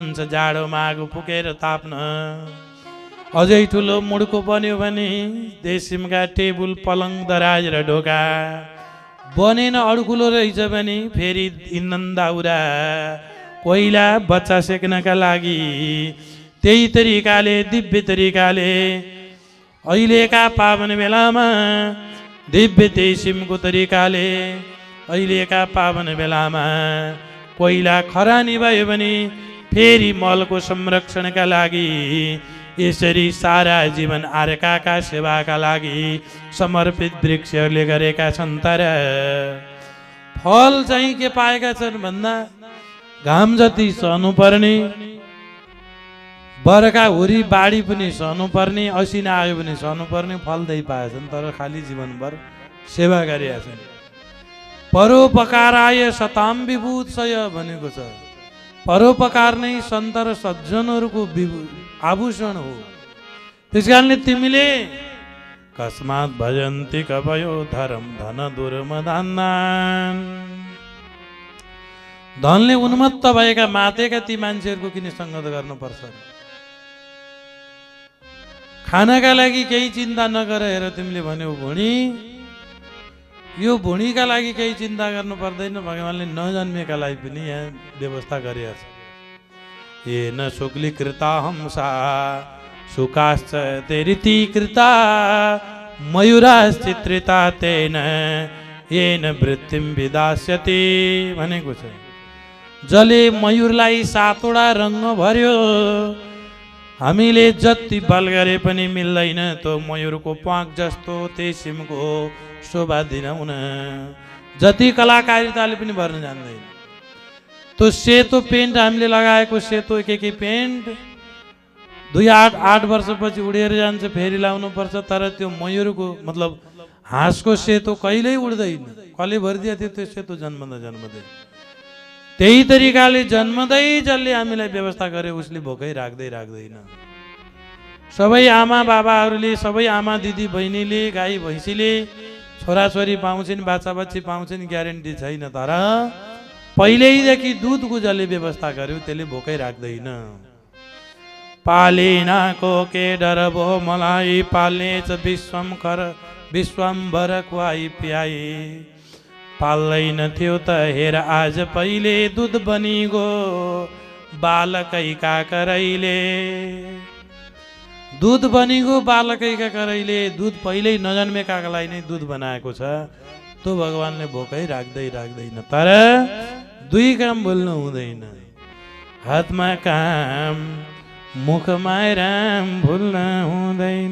हुन्छ जाडो मागो पुगेर ताप्न। अझै ठुलो मुड्को बन्यो भने देशिमका टेबुल पलङ दराज र ढोका। बनेन अड्कुलो रहेछ भने फेरि इन्धन दाउरा कोइला बच्चा सेक्नका लागि। त्यही तरिकाले दिव्य तरिकाले अहिलेका पावन बेलामा दिव्य देशिमको तरिकाले अहिलेका पावन बेलामा कोइला खरानी भयो भने फेरि मलको संरक्षणका लागि यसरी सारा जीवन अर्काका सेवाका लागि समर्पित वृक्षहरूले गरेका छन्। तर फल चाहिँ के पाएका छन् भन्दा घाम जति सहनुपर्ने, बर्खा हुरी बाढी पनि सहनुपर्ने, असिना आयो भने सहनुपर्ने फल त्यही पाएछन्। तर खाली जीवनभर सेवा गरेका छन्। परोपकाराय सताम विभूषय भनेको छ। परोपकार नै सन्त र सज्जनहरूको आभूषण हो। त्यस कारणले तिमीले कस्मात् भजन्ति कवयो धर्म धन दुर्मदान्नान्। धनले उन्मत्त भएका मातेका ती मान्छेहरूको किन सङ्गत गर्नुपर्छ? खानाका लागि केही चिन्ता नगर। हेर तिमीले भन्यौ भुँडी, यो भुँडीका लागि केही चिन्ता गर्नु पर्दैन। भगवान्ले नजन्मेका लागि पनि यहाँ व्यवस्था गरेका छ। येन शुक्लीकृता हंसा शुकाश्च तेरिति कृता मयूराश्चित्रिता तेन येन वृत्तिम विदास्यति भनेको छ। जसले मयूरलाई 7वटा रङ्ग भर्यो, हामीले जति बल गरे पनि मिल्दैन त्यो मयूरको प्वाक जस्तो तेसिमको शोभा दिन हुन। जति कलाकारिताले पनि भर्न जान्दैन। त्यो सेतो पेन्ट हामीले लगाएको सेतो के पेन्ट 2-8 वर्षपछि उडेर जान्छ, फेरि लाउनु पर्छ। तर त्यो मयूरको मतलब हाँसको सेतो कहिल्यै उड्दैन। कसले भरिदिएको थियो त्यो सेतो जन्मदै? त्यही तरिकाले जन्मदै जसले हामीलाई व्यवस्था गरे उसले भोकै राख्दैन। सबै आमा बाबाहरूले, सबै आमा दिदी बहिनीले, गाई भैँसीले छोराछोरी पाउँछन्, बाछा बच्ची पाउँछन्, ग्यारेन्टी छैन। तर पहिल्यैदेखि दुधको जसले व्यवस्था गर्यो त्यसले भोकै राख्दैन। पालिनाको के डर भो मलाई, पाल्ने च विश्वम्भर खुवाई पियाई। पाल्दैन थियो त हेर आज पहिले दुध बनी गो बालकैका करैले। दुध बनिगो बालकैका करैले। दुध पहिल्यै नजन्मेकालाई नै दुध बनाएको छ। त्यो भगवान्ले भोकै राख्दैन। तर 2 काम बोल्नु हुँदैन। हातमा काम मुखमा राम भुल्न हुँदैन।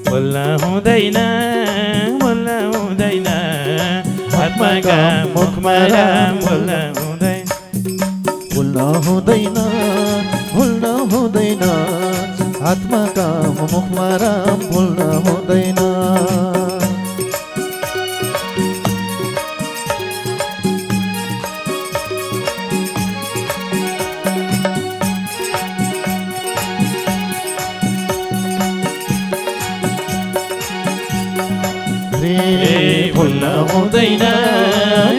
बोल्न हुँदैन, बोल्न हुँदैन। हातमा काम मुखमा राम भुल्न हुँदैन। भुल्न हुँदैन, भुल्न हुँदैन। हातमा काम मुखमा राम भुल्न हुँदैन। भुल्न हुँदैन,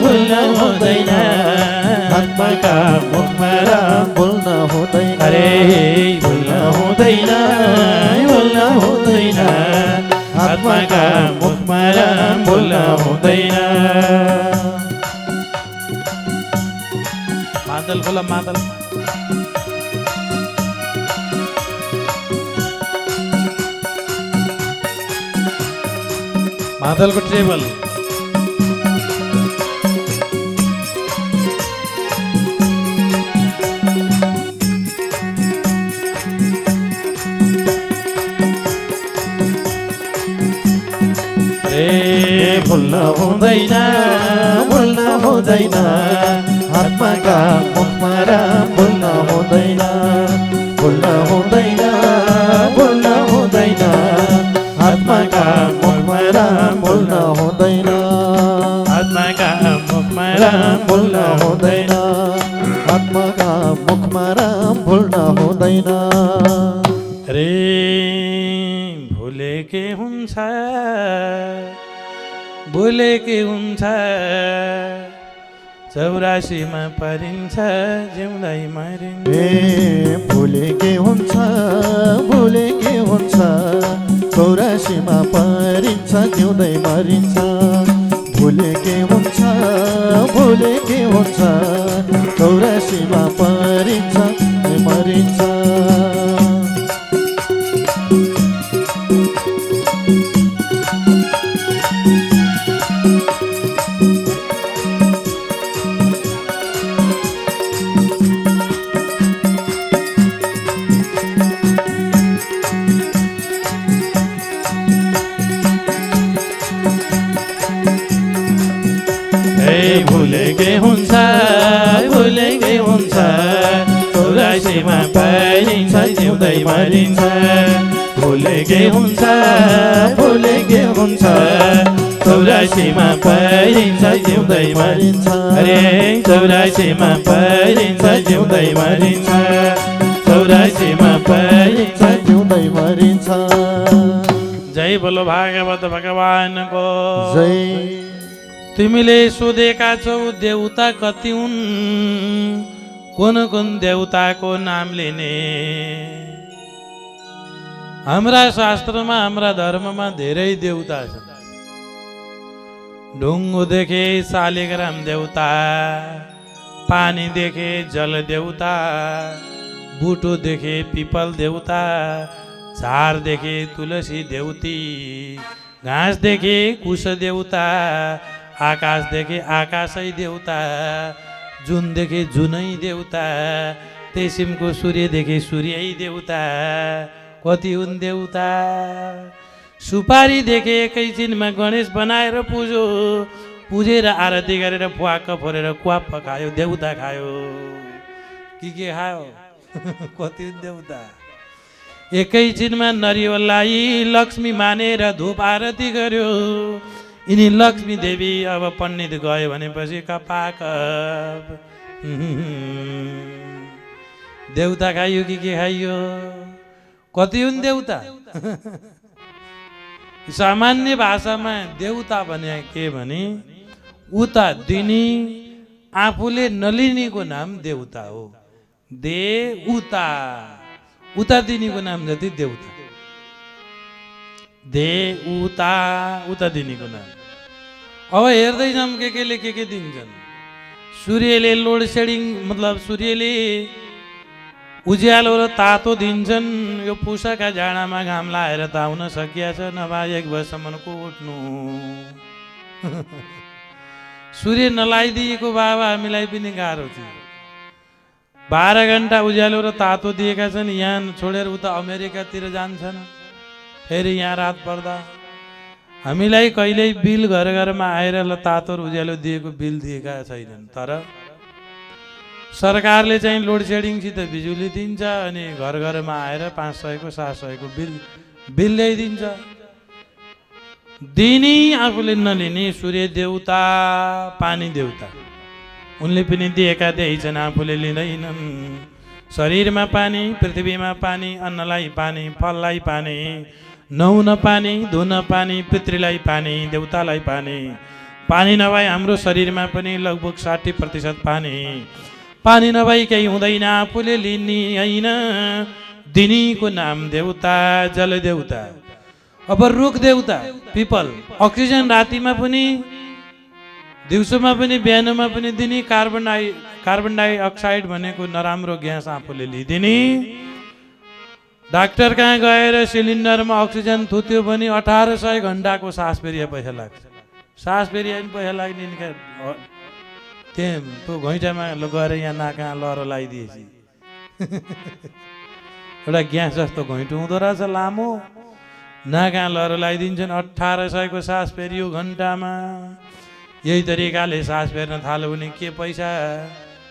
भुल्न हुँदैन। हातमा काम मुखमा राम भुल्न हुँदैन। अरे भुल्न हुँदैन, भुल्न हुँदैन। हातमा काम मुखमा राम भुल्न हुँदैन। मादल खोला मादल। मादलको टेबल। भुल्न हुँदैन, भुल्न हुँदैन। हातमा काम मुखमा राम भुल्न हुँदैन। भुल्न हुँदैन, भुल्न हुँदैन। हातमा काम मुखमा राम भुल्न हुँदैन। हातमा काम मुखमा राम भुल्न हुँदैन। हातमा काम मुखमा राम भुल्न हुँदैन। रे भुले के हुन्छ, भुले के हुन्छ। 84मा परिन्छ जिउँदै मरिन्छ। ए भुले के हुन्छ भुले के हुन्छ 84मा परिन्छ जिउँदै मरिन्छ। भुले के हुन्छ भुले के हुन्छ 84मा परिन्छ मरिन्छ। भुलेकै हुन्छ भुलेकै हुन्छ 84मा परिन्छ जिउँदै मरिन्छ। भुलेकै हुन्छ भुलेकै हुन्छ 84मा परिन्छ जिउँदै मरिन्छ। अरे 84मा परिन्छ जिउँदै मरिन्छ। 84मा परिन्छ जिउँदै मरिन्छ। जय बोलो भागवत भगवानको जय। तिमीले सोधेका छौ देउता कति हुन्, कुन कुन देउताको नाम लिने? हाम्रा शास्त्रमा हाम्रा धर्ममा धेरै देउता छन्। ढुङ्गो देखे शालिग्राम देउता, पानी देखे जल देउता, बुटो देखे पिपल देउता, झार देखे तुलसी देउती, घाँस देखे कुश देउता, आकाश देखे आकाशै देउता, जुन देखे जुनै देउता, तेसिमको सूर्य देखे सूर्यै देउता। कति हुन् देउता? सुपारी देखे एकैछिनमा गणेश बनाएर पुजो, पुजेर आरती गरेर प्वाक्क फोरेर क्वाप खायो देउता खायो। के खायो? कति हुन् देउता? एकैछिनमा नरिवललाई लक्ष्मी मानेर धूप आरती गर्यो। यिनी लक्ष्मी देवी अब पण्डित गयो भनेपछि कपाकप। देउता खाइयो कि के खाइयो? कति हुन् देउता? सामान्य भाषामा देउता भने के भने उता दिनी आफूले नलिनेको नाम देउता हो। दे उता उता दिनीको नाम जति देउता। दे उता उता दिनीको नाम। अब हेर्दै जाऊँ केले के दिन्छन्। सूर्यले लोड सेडिङ मतलब सूर्यले उज्यालो र तातो दिन्छन्। यो पुसाका जाडामा घाम लाएर त आउन सकिया छ, नभए 1 वर्षसम्मको उठ्नु। सूर्य नलाइदिएको बाबा हामीलाई पनि गाह्रो थियो। 12 घण्टा उज्यालो र तातो दिएका छन्। यहाँ छोडेर उता अमेरिकातिर जान्छन्, फेरि यहाँ रात पर्दा हामीलाई कहिल्यै बिल घर घरमा आएर ल तातो र उज्यालो दिएको बिल दिएका छैनन्। तर सरकारले चाहिँ लोड सेडिङसित बिजुली दिन्छ अनि घर घरमा आएर 500 को 700 को बिल ल्याइदिन्छ। दिनी आफूले नलिने सूर्य देउता, पानी देउता उनले पनि दिएका छन्, आफूले लिँदैनन्। शरीरमा पानी, पृथ्वीमा पानी, अन्नलाई पानी, फललाई पानी, नुहाउन पानी, धुन पानी, पितृलाई पानी, देउतालाई पानी। पानी नभए हाम्रो शरीरमा पनि लगभग 60% पानी। पानी नभई केही हुँदैन, आफूले लिने होइन। दिनीको नाम देउता, जल देउता। अब रुख देउता पिपल, अक्सिजन रातिमा पनि दिउँसोमा पनि बिहानमा पनि दिने। कार्बन डाइअक्साइड भनेको नराम्रो ग्यास आफूले लिदिने। डाक्टर कहाँ गएर सिलिन्डरमा अक्सिजन थुत्यो भने 1800 घण्टाको सास फेरिया पैसा लाग्छ। सास फेरिया पनि पैसा लाग्ने त्यो घैँचामा गएर यहाँ नाका लहरो लगाइदिएपछि एउटा ग्यास जस्तो घैँटो हुँदो रहेछ लामो, नाका लहरो लगाइदिन्छन्। 1800 को सास फेरियो घन्टामा। यही तरिकाले सास फेर्न थाल्यो भने के पैसा?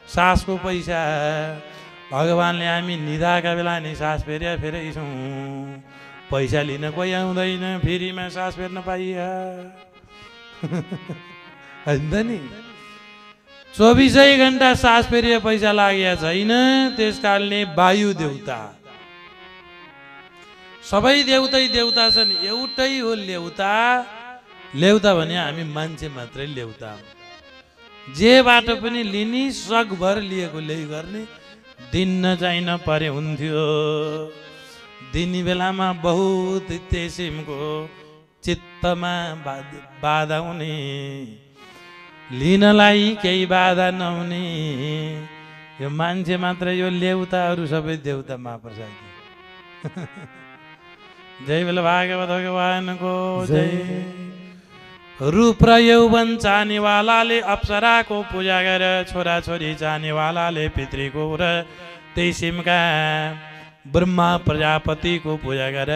सासको पैसा। भगवानले हामी निधाएका बेला नि सास फेरेछौँ, पैसा लिन कोही आउँदैन, फ्रीमा सास फेर्न पाइया होइन नि। 24 घण्टा सास फेरिए पैसा लागेको छैन। त्यस कारणले वायु देउता। सबै देउतै देउता छन्, एउटै हो लेउता। लेउता भने हामी मान्छे मात्रै लेउता। जेबाट पनि लिने सकभर लिएको ल्याइ गर्ने दिन नचाहिन परे हुन्थ्यो। दिने बेलामा बहुत किसिमको चित्तमा बाधा हुने, लिनलाई केही बाधा नहुने। यो मान्छे मात्र यो ल्याउता, अरू सबै देउता महाप्रसाद। जय बोल भागवत भगवानको जय। रूप र यौवन चाहनेवालाले अप्सराको पूजा गर, छोराछोरी चाहनेवालाले पितृको र त्यही सिमका ब्रह्मा प्रजापतिको पूजा गर।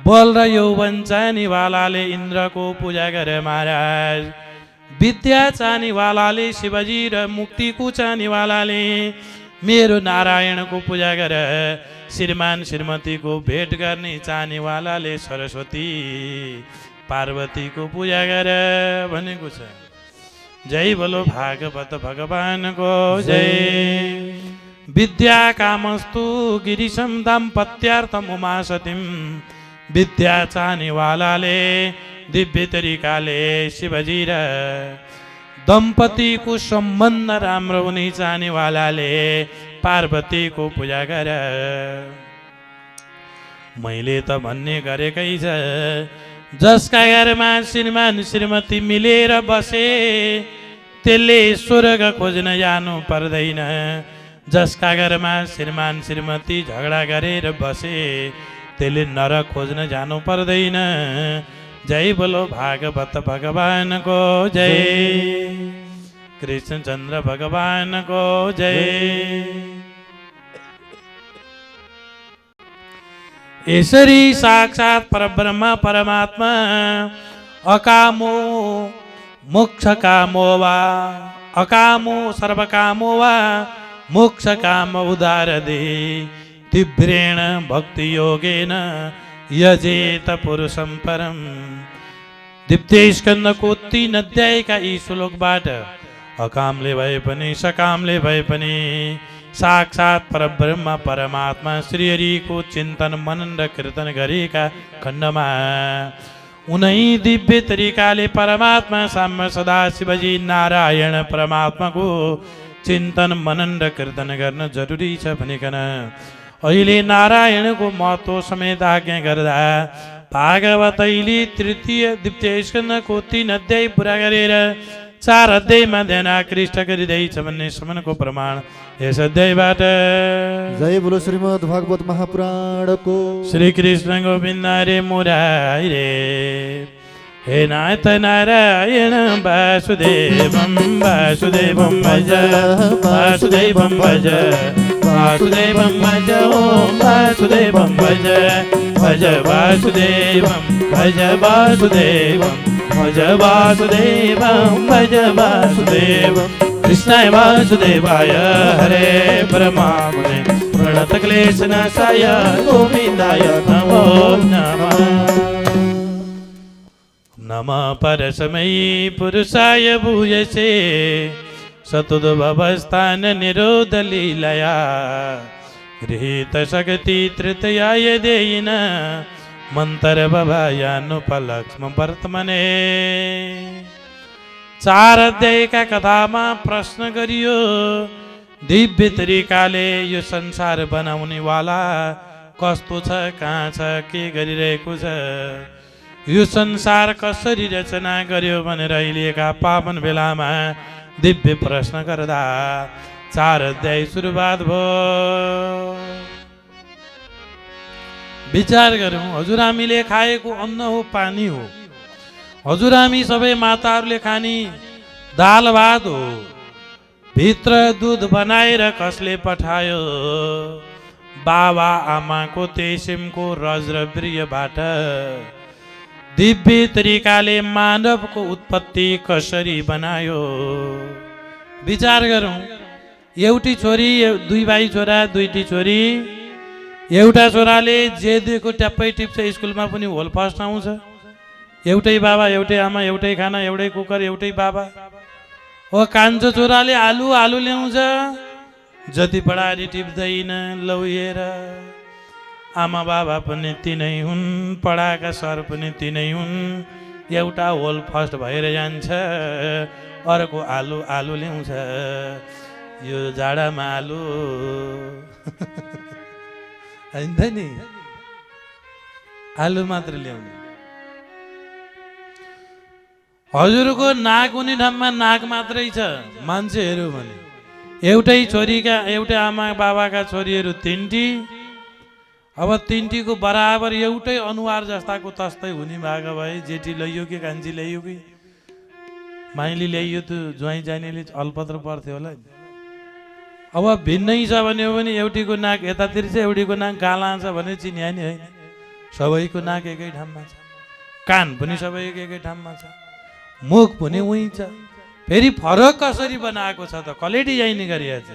बल र यौवन चाहनेवालाले इन्द्रको पूजा गर महाराज। विद्या चाहनेवालाले शिवजी र मुक्तिको चाहनेवालाले मेरो नारायणको पूजा गर। श्रीमान श्रीमतीको भेट गर्ने चाहनेवालाले सरस्वती पार्वतीको पूजा गर भनेको छ। जय बोलो भागवत भगवानको जय। विद्या कामस्तु गिरिशम दाम्पत्यार्थम उमासतिम। विद्या चाहनेवालाले दिव्य तरिकाले शिवजी र दम्पतिको सम्बन्ध राम्रो हुने चाहनेवालाले पार्वतीको पूजा गर। मैले त भन्ने गरेकै छ, जसका घरमा श्रीमान श्रीमती मिलेर बसे त्यसले स्वर्ग खोज्न जानु पर्दैन। जसका घरमा श्रीमान श्रीमती झगडा गरेर बसे त्यसले नरक खोज्न जानु पर्दैन। जय बोलो भागवत भगवानको जय। कृष्णचन्द्र भगवानको जय। यसरी साक्षात परब्रह्म परमात्मा अकामो मोक्ष कामो वा, अकामो सर्वकामो वा मोक्ष काम उदारदे। तीव्रेण भक्ति योगेन यजेत पुरुषं परम। द्वितीय स्कन्धको 3 अध्यायका यी श्लोकबाट अकामले भए पनि सकामले भए पनि साक्षात परब्रह्म परमात्मा श्रीहरिको चिन्तन मनन र कीर्तन गरेका खण्डमा उनै दिव्य तरिकाले परमात्मा साम्य सदा शिवजी नारायण परमात्माको चिन्तन मनन र कीर्तन गर्न जरुरी छ भनिकन अहिले नारायणको महत्त्व समेत आज्ञा गर्दा भागवतैले तृतीय द्वितीय स्कन्धको 3 अध्याय पुरा गरेर 4 अध्यायमा ध्यान आकृष्ट गरिँदैछ भन्ने समनको प्रमाण यस अध्यायबाट। जय बोलो श्रीमद् भागवत महापुराणको। श्री कृष्ण गोविन्द रे मुरारी रे। हे नाथ नारायण वासुदेवं वासुदेवं भज वासुदेवं भज वासुदेवं भज ओम वासुदेवं भज भज वासुदेवं भज वासुदेवं भज वासुदेवं भज वासुदेवं। कृष्णाय वासुदेवाय हरे परमात्मने प्रणतक्लेशनाशाय गोविन्दाय नमो नमः। नमः परस्मै पुरुषाय भूयसे सतुद्भवस्थान निरोध लीलया गृहीत शक्ति तृतीयाय देयिन मंत्र भवायानुपलक्ष्म वर्तमने। 4 अध्यायका कथामा प्रश्न गरियो दिव्य तरिकाले यो संसार बनाउने वाला कस्तो छ, कहाँ छ, के गरिरहेको छ, यो संसार कसरी रचना गर्यो भनेर अहिलेका पावन बेलामा दिव्य प्रश्न गर्दा 4 अध्याय सुरुवात भयो। विचार गरौँ, हजुरआमीले खाएको अन्न हो, पानी हो। हजुरआमी सबै माताहरूले खाने दाल भात हो। भित्र दुध बनाएर कसले पठायो? बाबा आमाको तेसिमको रज र वीर्यबाट दिव्य तरिकाले मानवको उत्पत्ति कसरी बनायो? विचार गरौँ, एउटी छोरी, 2 भाइ छोरा, 2टी छोरी। एउटा छोराले जे दिएको ट्याप्पै टिप्छ, स्कुलमा पनि होल फर्स्ट आउँछ। एउटै बाबा, एउटै आमा, एउटै खाना, एउटै कुकर, एउटै बाबा। ओ कान्छो छोराले आलु आलु ल्याउँछ, जति पढारी टिप्दैन लौएर। आमा बाबा पनि तिनै हुन्, पढाएका सर पनि तिनै हुन्, एउटा होल फर्स्ट भएर जान्छ, अर्को आलु आलु ल्याउँछ, यो जाडामा आलु होइन त नि, आलु मात्र ल्याउने। हजुरको नाक हुने ठाउँमा नाक मात्रै छ, मान्छे हेऱ्यो भने एउटै छोरीका एउटै आमा बाबाका छोरीहरू तिनटी, अब तिनटीको बराबर एउटै अनुहार जस्ताको तस्तै हुने भएको भए जेठी ल्याइयो कि कान्छी ल्याइयो कि माइली ल्याइयो त ज्वाइँ जानेले अलपत्र पर्थ्यो होला। अब भिन्नै छ भने पनि एउटीको नाक यतातिर छ, एउटीको नाक काला छ भने चिन्या नि होइन। सबैको नाक एकै ठाउँमा छ, कान पनि सबैको एकै ठाउँमा छ, मुख पनि उहीँ छ, फेरि फरक कसरी बनाएको छ त, कसले डिजाइन गरिएको छ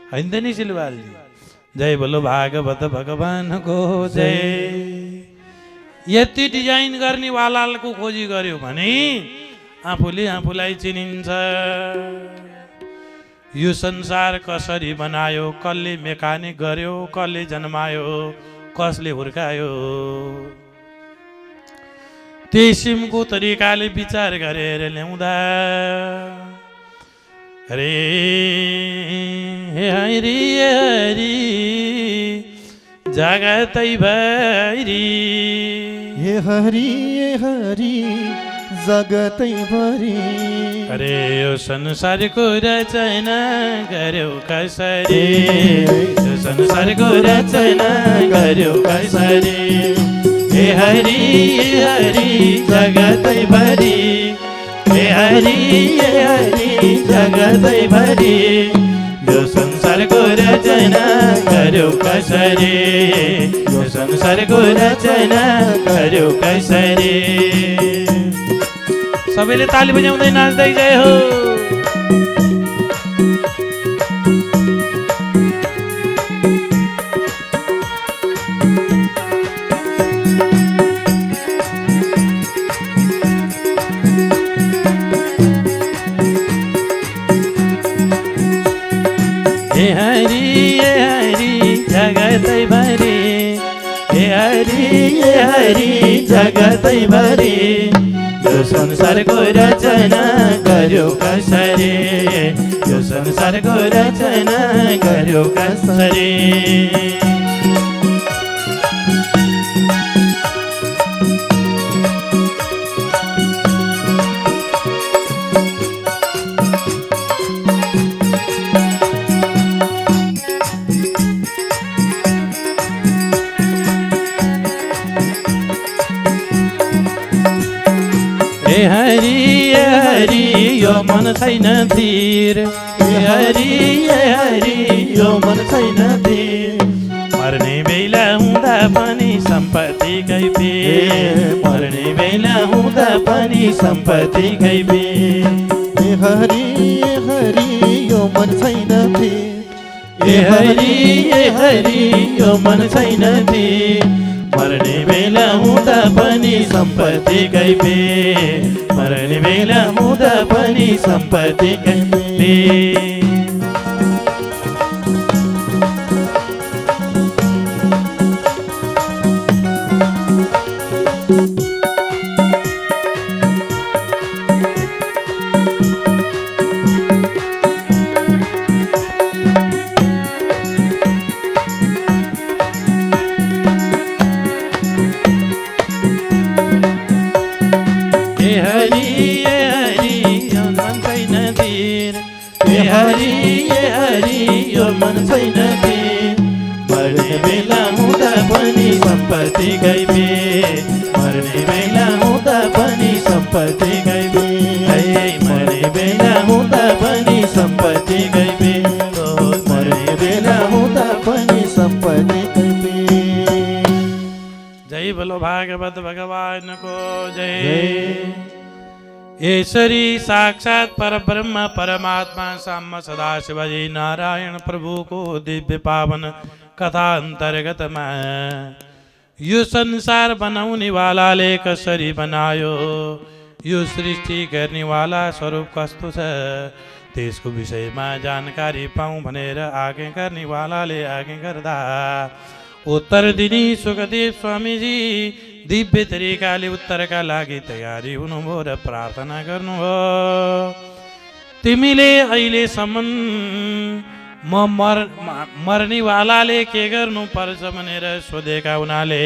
होइन त नि सिलवालजी। जय बोलो भागवत भगवानको जय। यति डिजाइन गर्नेवालाको खोजी गर्यो भने आफूले आफूलाई चिनिन्छ। यो संसार कसरी बनायो, कसले मेकानिक गर्यो, कसले जन्मायो, कसले हुर्कायो, त्यही किसिमको तरिकाले विचार गरेर ल्याउँदा हरे हरि हरि जगतै भरि, हे हरि हरि जगतै भरि। अरे यो संसारको रचना गर्यो कसरी, यो संसारको रचना गर्यो कसरी। हे हरि हरि जगतै भरि, हे हरि जगतै भरि। यो संसारको रचना गर्यो कसरी, यो संसारको रचना गर्यो कसरी। सबैले ताली बजाउँदै नाच्दै जय हो। हे हरि जगतै भरि, हे हरि जगतै भरि। यो संसारको रचना गर्यो कसरी, यो संसारको रचना गर्यो कसरी। हे हरि यो मन छैन धीर, हे हरि यो मन छैन धीर। मर्ने बेला हुँदा पनि सम्पत्तिकै पेर, मर्ने बेला हुँदा पनि सम्पत्तिकै पेर। हे हरि यो मन छैन धीर, हे हरि यो मन छैन धीर। मर्ने बेला हुँदा पनि सम्पत्तिकै पेर, मर्ने बेला हुँदा पनि सम्पत्तिकै पेर। मर्ने बेला हुँदा पनि सम्पत्तिकै पेर, मर्ने बेला हुँदा पनि सम्पत्तिकै पेर। मर्ने बेला हुँदा पनि सम्पत्तिकै पेर, मर्ने बेला हुँदा पनि सम्पत्तिकै पेर। जय बोलो भागवत भगवानको जय। ईश्वरी साक्षात परब्रह्म परमात्मा साम्य सदाशिवजी नारायण प्रभु को दिव्य पावन कथा अंतर्गत में यो संसार बनाउने वालाले कसरी बनायो, यो सृष्टि गर्ने वाला स्वरूप कस्तो छ त्यसको विषयमा जानकारी पाऊँ भनेर आज्ञा गर्ने वालाले आज्ञा गर्दा उत्तर दिनी सुखदेव स्वामीजी दिव्य तरिकाले उत्तरका लागि तयारी हुनुभयो र प्रार्थना गर्नुभयो। तिमीले अहिलेसम्म मर्नेवालाले के गर्नुपर्छ भनेर सोधेका हुनाले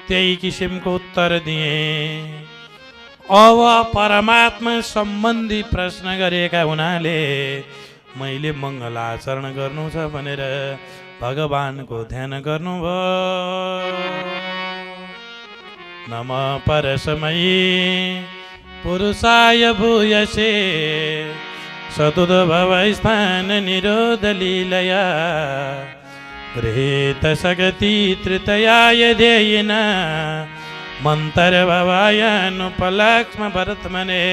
त्यही किसिमको उत्तर दिए। अब परमात्मा सम्बन्धी प्रश्न गरेका हुनाले मैले मङ्गलाचरण गर्नु छ भनेर भगवानको ध्यान गर्नुभयो। नम परसमयी पुरुषाय भूयसे सतुद्भव स्थान निरोध लीलया गृहीत सगति तृतयाय ध्येयेन मन्तर्भवायानुपलक्ष्म भरतमने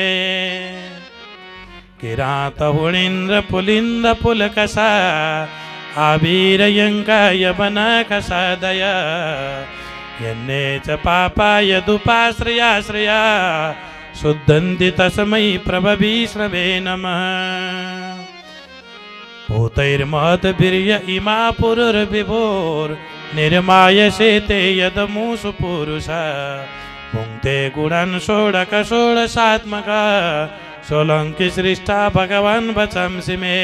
किरात हुणीन्द्र पुलिन्द पुलकसा आवीरयङ्काय वनकसादय यन्ने च पापाय दुपाश्रयाश्रया शुद्धन्ति तस्मै प्रभवीष्णवे नमः। भूतैर्महद्वीर्य इमा पुरुर्विभोर्निर्मायसे ते यदमूषु पुरुषा भुङ्क्ते गुणान् षोडशोडशात्मका सोलङ्कि सृष्टा भगवान् वचंसि मे।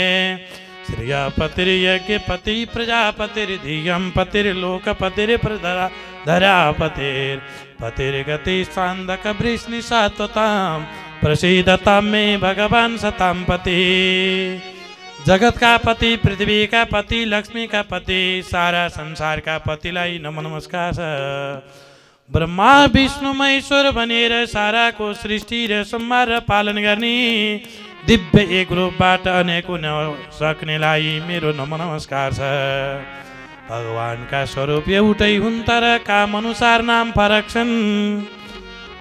श्रियपतिर्यज्ञपति प्रजापतिर्धियं पतिर्प्रधरापतिर्पतिर्गति सान्दक वृष्णिसात्वतां प्रसीदतां मे भगवान् सतां पति। जगत का पति, पृथ्वी का पति, लक्ष्मी का पति, सारा संसार का पतिलाई नमो नमस्कार छ। ब्रह्मा विष्णु महेश्वर भनेर साराको सृष्टि र संहार र पालन गर्ने दिव्य एक रूपबाट अनेक हुन सक्नेलाई मेरो नमो नमस्कार छ। भगवानका स्वरूप एउटै हुन् तर काम अनुसार नाम फरक छन्।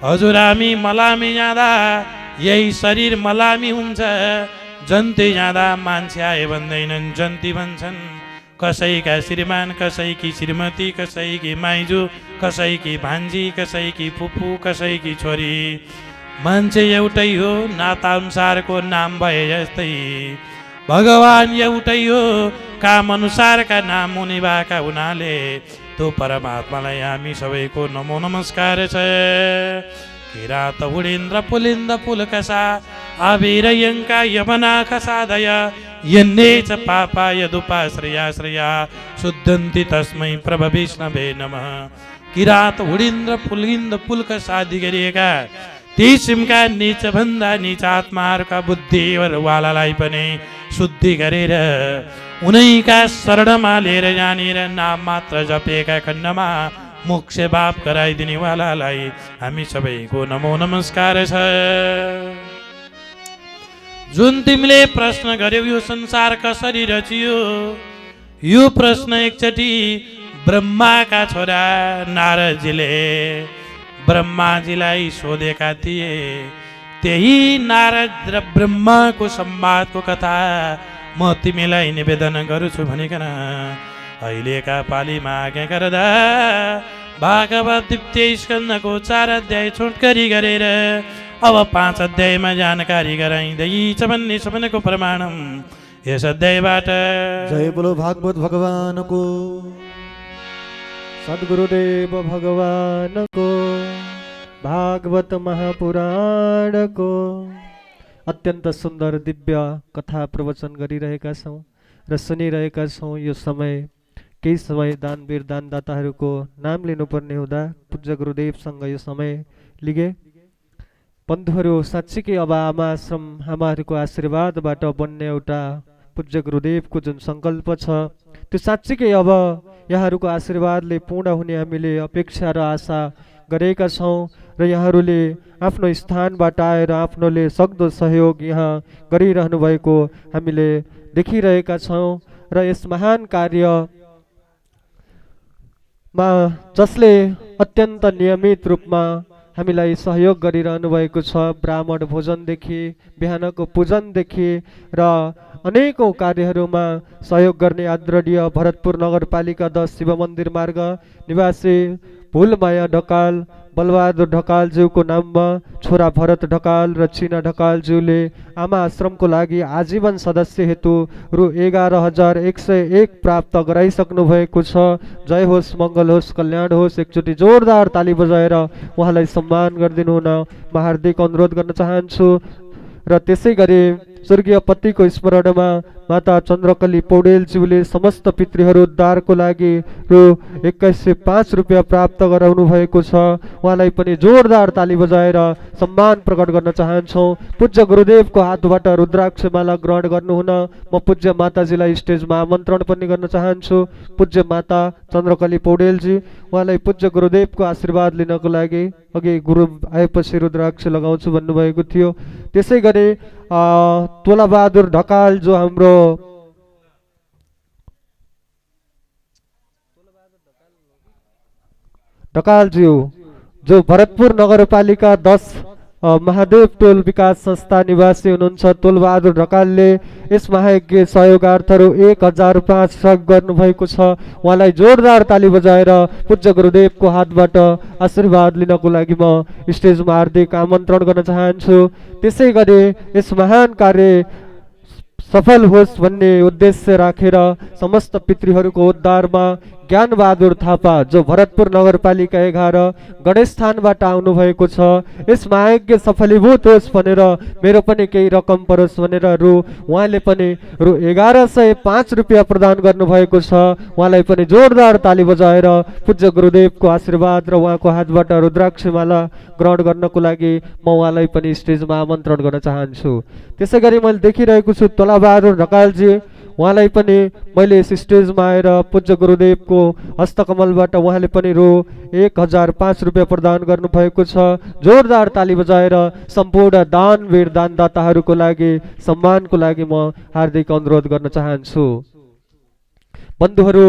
हजुरामी मलामी जाँदा यही शरीर मलामी हुन्छ, जन्ती जाँदा मान्छे आए भन्दैनन् जन्ती भन्छन्। कसैका श्रीमान, कसैकी श्रीमती, कसैकी माइजू, कसैकी भान्जी, कसैकी फुपू, कसैकी छोरी। मान्छे एउटै हो, नाता अनुसारको नाम भए जस्तै भगवान एउटै हो, काम अनुसारका नाम हुने भएका हुनाले त्यो परमात्मालाई हामी सबैको नमो नमस्कार छ। किरात हुणीन्द्र पुलिन्द पुलकसा आवीरयङ्का यवना खसादय यन्ने च पापाय दुपाश्रयाश्रया शुद्धन्ति तस्मै प्रभविष्णवे नमः। किरात हुणीन्द्र पुलिन्द पुलकसा आदि गरिएका ती किसिमका नीचभन्दा नीच आत्माहरूका बुद्धिवालालाई पनि शुद्धि गरेर उनैका शरणमा लिएर जानेर नाम मात्र जपेका खण्डमा मोक्ष बाप गराइदिनेवालालाई हामी सबैको नमो नमस्कार छ। जुन तिमीले प्रश्न गर्यौ यो संसार कसरी रचियो, यो प्रश्न एकचोटि ब्रह्माका छोरा नारदजीले ब्रह्माजीलाई सोधेका थिए। त्यही नारद र ब्रह्माको संवादको कथा म तिमीलाई निवेदन गर्छु भनिकन अहिलेका पालीमा आज्ञा गर्दा भागवत द्वितीय स्कन्धको 4 अध्याय छोटकरी गरेर अब 5 अध्यायमा जानकारी गराइँदैछ भन्ने सबैको प्रमाणम यस अध्यायबाट। जय बोलो भागवत भगवानको, सद्गुरुदेव भगवानको, भागवत महापुराणको अत्यन्त सुन्दर दिव्य कथा प्रवचन गरिरहेका छौँ र सुनिरहेका छौँ। यो समय केही समय दानवीर दानदाताहरूको नाम लिनुपर्ने हुँदा पूज्य गुरुदेवसँग यो समय लिए। बन्धुहरू, साँच्चीकै अब आमा आश्रम आमाहरूको आशीर्वादबाट बन्ने एउटा पूज्य गुरुदेवको जुन सङ्कल्प छ त्यो साँच्चीकै अब यहाँहरूको आशीर्वादले पूर्ण हुने हामीले अपेक्षा र आशा गरेका छौँ र यहाँहरूले आफ्नो स्थानबाट आएर आफ्नोले सक्दो सहयोग यहाँ गरिरहनु भएको हामीले देखिरहेका छौँ र यस महान कार्यमा जसले अत्यन्त नियमित रूपमा हामीलाई सहयोग गरिरहनु भएको छ, ब्राह्मण भोजनदेखि बिहानको पूजनदेखि र अनेकौँ कार्यहरूमा सहयोग गर्ने आदरणीय भरतपुर नगरपालिका 10 शिव मन्दिर मार्ग निवासी भुलमाया ढकाल, बलबहादुर ढकालज्यूको नाममा छोरा भरत ढकाल र चिना ढकालज्यूले आमा आश्रमको लागि आजीवन सदस्य हेतु रु 11,101 प्राप्त गराइसक्नु भएको छ। जय होस्, मङ्गल होस्, कल्याण होस्। एकचोटि जोरदार ताली बजाएर उहाँलाई सम्मान गरिदिनु हुन म हार्दिक अनुरोध गर्न चाहन्छु। र त्यसै गरी स्वर्गीय पतिको स्मरणमा माता चन्द्रकली पौडेलज्यूले समस्त पितृहरू उद्धारको लागि रु 2105 रुपियाँ प्राप्त गराउनु भएको छ। उहाँलाई पनि जोरदार ताली बजाएर सम्मान प्रकट गर्न चाहन्छौँ। पूज्य गुरुदेवको हातबाट रुद्राक्षमाला ग्रहण गर्नुहुन म पूज्य माताजीलाई स्टेजमा आमन्त्रण पनि गर्न चाहन्छु। पूज्य माता चन्द्रकली पौडेलजी, उहाँलाई पूज्य गुरुदेवको आशीर्वाद लिनको लागि अघि गुरु आएपछि रुद्राक्ष लगाउँछु भन्नुभएको थियो। त्यसै गरी तोलाबहादुर ढकाल जो हाम्रो ढकालज्यू जो भरतपुर नगरपालिका 10 महादेव टोल विकास संस्था निवासी हुनुहुन्छ, तोलबहादुर ढकालले यस महायज्ञ सहयोगार्थ रु 1,005 सहयोग गर्नुभएको छ। उहाँलाई जोरदार ताली बजाएर पूज्य गुरुदेवको हातबाट आशीर्वाद लिनको लागि म स्टेजमा हार्दिक आमन्त्रण गर्न चाहन्छु। त्यसै गरी यस महान कार्य सफल होस् भन्ने उद्देश्य राखेर समस्त पितृहरूको उद्धारमा ज्ञानबहादुर थापा जो भरतपुर नगरपालिका 11 गणेशस्थानबाट आउनुभएको छ, यस महायज्ञ सफलीभूत होस् भनेर मेरो पनि केही रकम परोस् भनेर उहाँले पनि रु 1105 रुपियाँ प्रदान गर्नुभएको छ। उहाँलाई पनि जोरदार ताली बजाएर पूज्य गुरुदेवको आशीर्वाद र उहाँको हातबाट रुद्राक्षमाला ग्रहण गर्नको लागि म उहाँलाई पनि स्टेजमा आमन्त्रण गर्न चाहन्छु। त्यसै गरी मैले देखिरहेको छु तोलाबहादुर ढकालजी, उहाँलाई पनि मैले यस स्टेजमा आएर पूज्य गुरुदेवको हस्तकमलबाट उहाँले पनि रु 1,005 रुपियाँ प्रदान गर्नुभएको छ। जोरदार ताली बजाएर सम्पूर्ण दानवीर दानदाताहरूको लागि सम्मानको लागि म हार्दिक अनुरोध गर्न चाहन्छु। बन्धुहरू,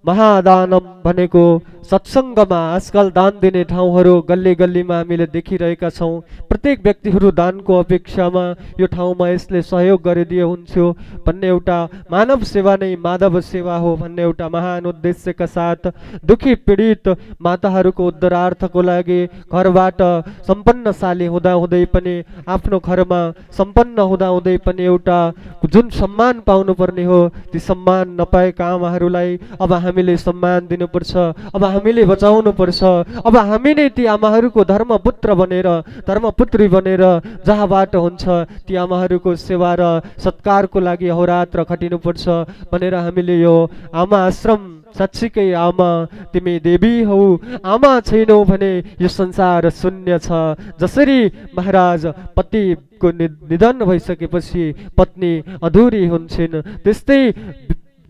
महादानम भनेको सत्सङ्गमा आजकल दान दिने ठाउँहरू गल्ली गल्लीमा हामीले देखिरहेका छौँ। प्रत्येक व्यक्तिहरू दानको अपेक्षामा यो ठाउँमा यसले सहयोग गरिदिए हुन्थ्यो भन्ने एउटा मानव सेवा नै माधव सेवा हो भन्ने एउटा महान उद्देश्यका साथ दुखी पीडित माताहरूको उद्धारार्थको लागि घरबाट सम्पन्नशाली हुँदाहुँदै पनि आफ्नो घरमा सम्पन्न हुँदाहुँदै पनि एउटा जुन सम्मान पाउनुपर्ने हो ती सम्मान नपाएका आमाहरूलाई अब हामीले सम्मान दिनुपर्छ, अब हामीले बचाउनु पर्छ। अब हामी नै ती आमाहरूको धर्मपुत्र बनेर धर्मपुत्री बनेर जहाँबाट हुन्छ ती आमाहरूको सेवा र सत्कारको लागि अहोरात्र खटिनुपर्छ भनेर हामीले यो आमा आश्रम साँच्चीकै आमा तिमी देवी हौ, आमा छैनौ भने यो संसार शून्य छ। जसरी महाराज पतिको निधन भइसकेपछि पत्नी अधुरी हुन्छन्, त्यस्तै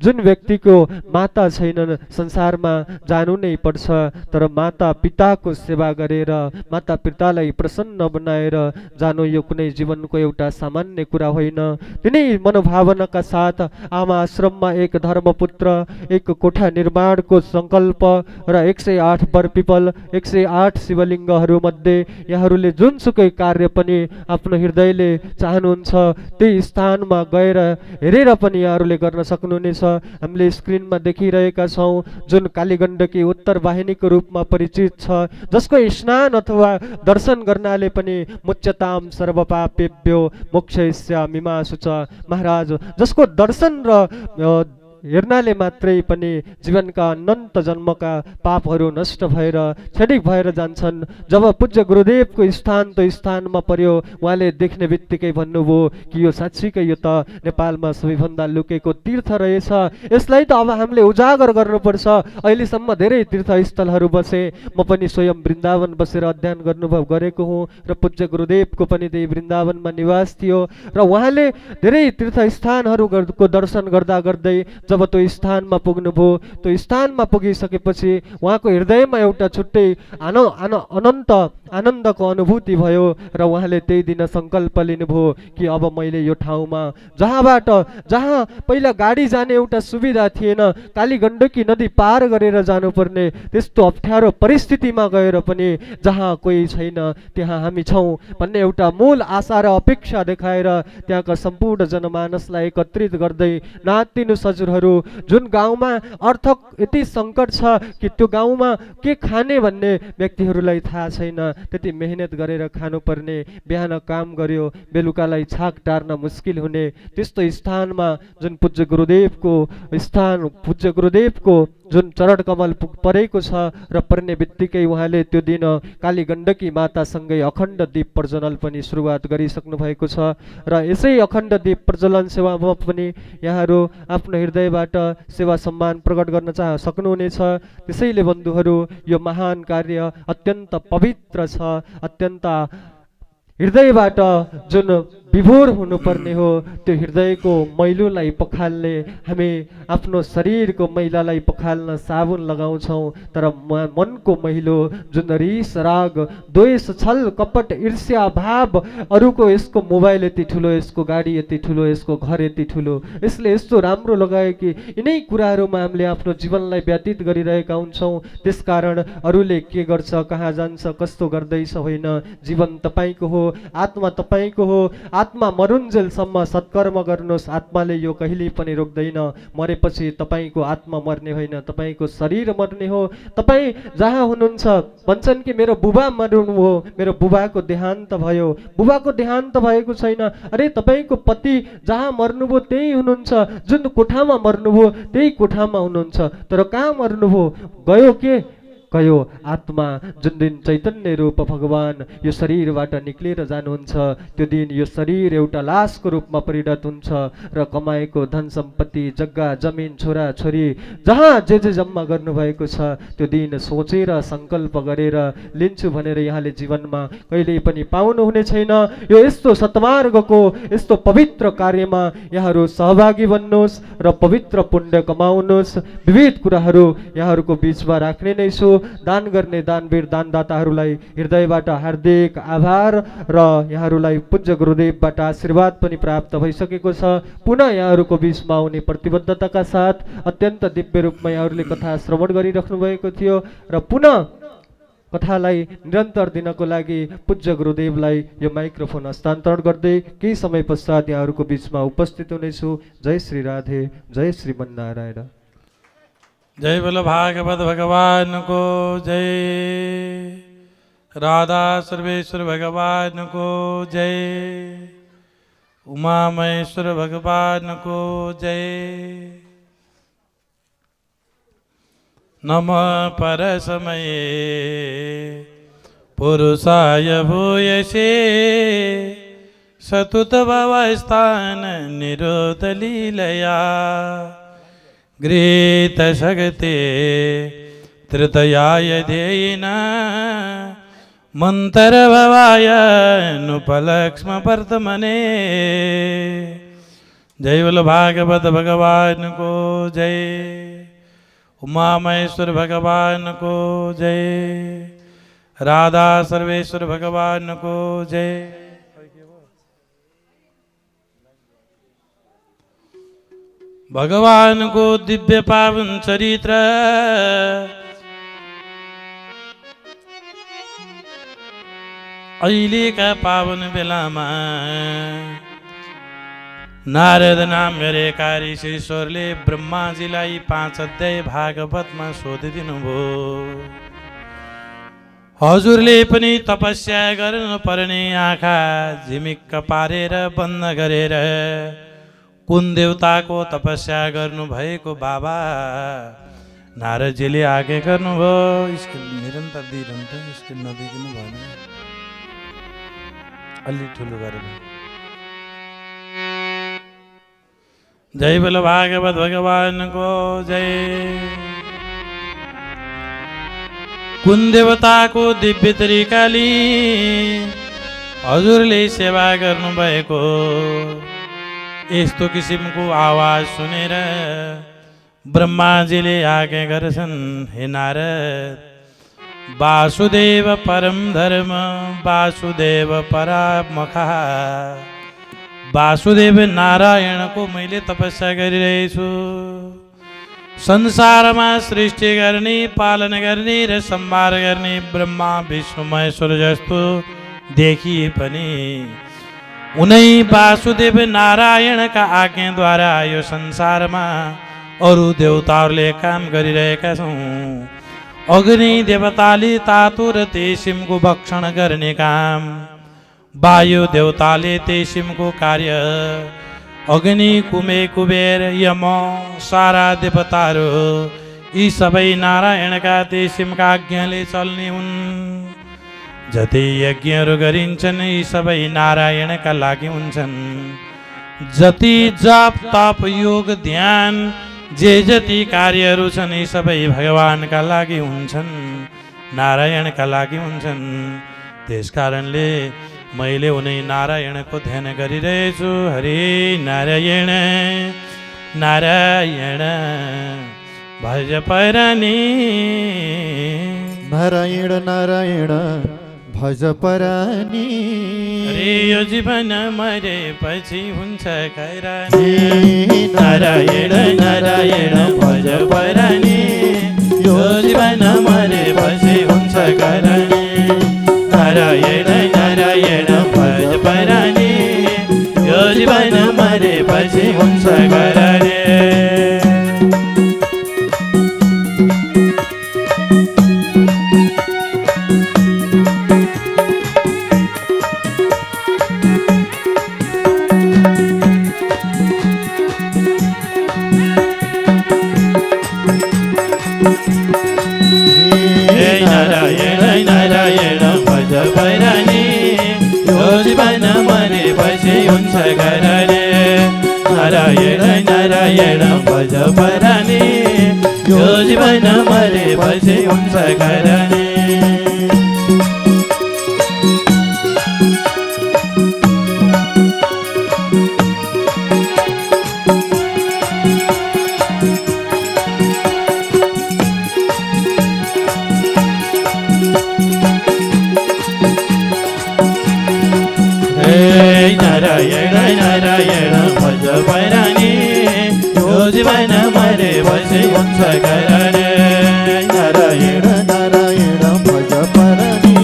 जुन व्यक्तिको माता छैनन् संसारमा जानु नै पर्छ। तर माता पिताको सेवा गरेर माता पितालाई प्रसन्न बनाएर जानु यो कुनै जीवनको एउटा सामान्य कुरा होइन। तिनै मनोभावनाका साथ आमा आश्रममा एक धर्मपुत्र, एक कोठा निर्माणको सङ्कल्प र 108 बरपिपल 108 शिवलिङ्गहरू मध्ये यहाँहरूले जुनसुकै कार्य पनि आफ्नो हृदयले चाहनुहुन्छ त्यही स्थानमा गएर हेरेर पनि यहाँहरूले गर्न सक्नुहुनेछ। हामीले स्क्रिनमा देखिरहेका छौँ जुन कालीगण्डकी उत्तर वाहिनीको रूपमा परिचित छ, जसको स्नान अथवा दर्शन गर्नाले पनि मुच्यताम सर्वपापेभ्यो मोक्षयिष्यामिमासु च। महाराज जसको दर्शन र हेर्नाले मात्रै पनि जीवनका अनन्त जन्मका पापहरू नष्ट भएर क्षणिक भएर जान्छन्। जब पूज्य गुरुदेवको स्थान त स्थानमा पर्यो, उहाँले देख्ने बित्तिकै भन्नुभयो कि यो साँच्चीकै यो त नेपालमा सबैभन्दा लुकेको तीर्थ रहेछ, यसलाई त अब हामीले उजागर गर्नुपर्छ। अहिलेसम्म धेरै तीर्थस्थलहरू बसे, म पनि स्वयं वृन्दावन बसेर अध्ययन गर्नुभव गरेको हुँ र पूज्य गुरुदेवको पनि त्यही वृन्दावनमा निवास थियो र उहाँले धेरै तीर्थस्थानहरूको दर्शन गर्दा गर्दै जब त्यो स्थानमा पुग्नुभयो, त्यो स्थानमा पुगिसकेपछि उहाँको हृदयमा एउटा छुट्टै अनन्त आनन्दको अनुभूति भयो र उहाँले त्यही दिन सङ्कल्प लिनुभयो कि अब मैले यो ठाउँमा जहाँ पहिला गाडी जाने एउटा सुविधा थिएन, कालीगण्डकी नदी पार गरेर जानुपर्ने त्यस्तो अप्ठ्यारो परिस्थितिमा गएर पनि जहाँ कोही छैन त्यहाँ हामी छौँ भन्ने एउटा मूल आशा र अपेक्षा देखाएर त्यहाँका सम्पूर्ण जनमानसलाई एकत्रित गर्दै नातिनु सजुरहरू, जुन गाउँमा अर्थक यति सङ्कट छ कि त्यो गाउँमा के खाने भन्ने व्यक्तिहरूलाई थाहा छैन, त्यति मेहनत गरेर खानुपर्ने, बिहान काम गर्यो बेलुकालाई छाक टार्न मुस्किल हुने त्यस्तो स्थानमा जुन पूज्य गुरुदेवको जुन चरण कमल परेको छ र पर्ने बित्तिकै उहाँले त्यो दिन कालीगण्डकी मातासँगै अखण्ड दीप प्रज्वलन पनि सुरुवात गरिसक्नु भएको छ र यसै अखण्ड दीप प्रज्वलन सेवामा पनि यहाँहरू आफ्नो हृदयबाट सेवा सम्मान प्रकट गर्न सक्नुहुनेछ। त्यसैले बन्धुहरू, यो महान कार्य अत्यन्त पवित्र छ, अत्यन्त हृदयबाट जुन विभोर हुनुपर्ने हो त्यो हृदयको मैलोलाई पखाल्ने, हामी आफ्नो शरीरको मैलालाई पखाल्न साबुन लगाउँछौँ, तर मनको मैलो जुन रिस राग द्वेष छल कपट ईर्ष्या भाव, अरूको यसको मोबाइल यति ठुलो, यसको गाडी यति ठुलो, यसको घर यति ठुलो, यसले यस्तो राम्रो लगायो कि यिनै कुराहरूमा हामीले आफ्नो जीवनलाई व्यतीत गरिरहेका हुन्छौँ। त्यसकारण अरूले के गर्छ, कहाँ जान्छ, कस्तो गर्दैछ होइन, जीवन तपाईँको हो, आत्मा तपाईँको हो। आत्मा मरुन्जेलसम्म सत्कर्म गर्नुहोस्, आत्माले यो कहिले पनि रोक्दैन। मरेपछि तपाईँको आत्मा मर्ने होइन, तपाईँको शरीर मर्ने हो। तपाईँ जहाँ हुनुहुन्छ भन्छन् कि मेरो बुबा मर्नुभयो, मेरो बुबाको देहान्त भयो, बुबाको देहान्त भएको छैन। अरे तपाईँको पति जहाँ मर्नुभयो त्यही हुनुहुन्छ, जुन कोठामा मर्नुभयो त्यही कोठामा हुनुहुन्छ, तर कहाँ मर्नुभयो, गयो के गयो आत्मा। जुन दिन चैतन्य रूप भगवान यो शरीरबाट निक्लेर जानुहुन्छ त्यो दिन यो शरीर एउटा लासको रूपमा परिणत हुन्छ र कमाएको धन सम्पत्ति जग्गा जमिन छोरा छोरी जहाँ जे जम्मा गर्नुभएको छ त्यो दिन सोचेर सङ्कल्प गरेर लिन्छु भनेर यहाँले जीवनमा कहिल्यै पनि पाउनुहुने छैन। यो यस्तो सत्मार्गको यस्तो पवित्र कार्यमा यहाँहरू सहभागी बन्नुहोस् र पवित्र पुण्य कमाउनुहोस्। विविध कुराहरू यहाँहरूको बिचमा राख्ने नै छु। दान गर्ने दानवीर दानदाताहरूलाई हृदयबाट हार्दिक आभार र यहाँहरूलाई पूज्य गुरुदेवबाट आशीर्वाद पनि प्राप्त भइसकेको छ। पुनः यहाँहरूको बिचमा आउने प्रतिबद्धताका साथ अत्यन्त दिव्य रूपमा यहाँहरूले कथा श्रवण गरिराख्नु भएको थियो र पुनः कथालाई निरन्तर दिनको लागि पूज्य गुरुदेवलाई यो माइक्रोफोन हस्तान्तरण गर्दै केही समय पश्चात यहाँहरूको बिचमा उपस्थित हुनेछु। जय श्री राधे, जय श्रीमन्नारायण। जय बोलो भागवत भगवान को जय, राधा सर्वेश्वर भगवान को जय, उमा महेश्वर भगवान को जय। नमः परसमये पुरुषाय भूयसे सतुत भवस्थान निरोध लीलया गृहीत शक्ति तृतयाय ध्येयेन मन्त्रभवाय नुपलक्ष्म वर्तमने। जय बोलो भागवत भगवान को जय, उमा महेश्वर भगवान को जय, राधा सर्वेश्वर भगवान को जय। भगवान को दिव्य पावन चरित्र अहिलेका पावन बेलामा नारद नाम गरेका ऋषीश्वरले ब्रह्माजीलाई 5 अध्याय भागवतमा सोधिदिनुभयो। हजुरले पनि तपस्या गर्नुपर्ने, आँखा झिमिक्क पारेर बन्द गरेर कुन देवताको तपस्या गर्नु भएको बाबा नारदजीले आज्ञा गर्नुभयो। स्किल निरन्तर दिइरहन्छ, स्किल नदेखिनु भएन, अलि ठुलो गरेर। जय बोलो भागवत भगवान को जय। कुन देवताको दिव्य तरिकाले हजुरले सेवा गर्नुभएको यस्तो किसिमको आवाज सुनेर ब्रह्माजीले आज्ञा गर्छन्, हे नारद वासुदेव परम धर्म वासुदेव परामखा वासुदेव नारायणको मैले तपस्या गरिरहेछु संसारमा सृष्टि गर्ने पालन गर्ने र संहार गर्ने ब्रह्मा विष्णु महेश्वर जस्तो देखिए पनि उनै वासुदेव नारायणका आज्ञाद्वारा यो संसारमा अरू देवताहरूले काम गरिरहेका छौँ अग्नि देवताले तातो र तेसिमको भक्षण गर्ने काम वायु देवताले तेसिमको कार्य अग्नि कुमे कुबेर यम सारा देवताहरू यी सबै नारायणका तेसिमका आज्ञाले चल्ने हुन् जति यज्ञहरू गरिन्छन् यी सबै नारायणका लागि हुन्छन् जति जप तप योग ध्यान जे जति कार्यहरू छन् यी सबै भगवानका लागि हुन्छन् नारायणका लागि हुन्छन् त्यसकारणले मैले उनी नारायणको ध्यान गरिरहेछु हरे नारायण नारायण भज परानी नारायण नारायण भज परानी अरे यो जीवन मरेपछि हुन्छ खैरानी नारायण नारायण भज परानी यो जीवन मरेपछि हुन्छ खैरानी नारायण नारायण भज परानी यो जीवन मरेपछि हुन्छ खैरानी नारायण नारायण भज परानी यो जीवन मरेपछि हुन्छ खैरानी नारायण नारायण भज परानी यो जीवन मरेपछि हुन्छ खैरानी नारायण नारायण भज परानी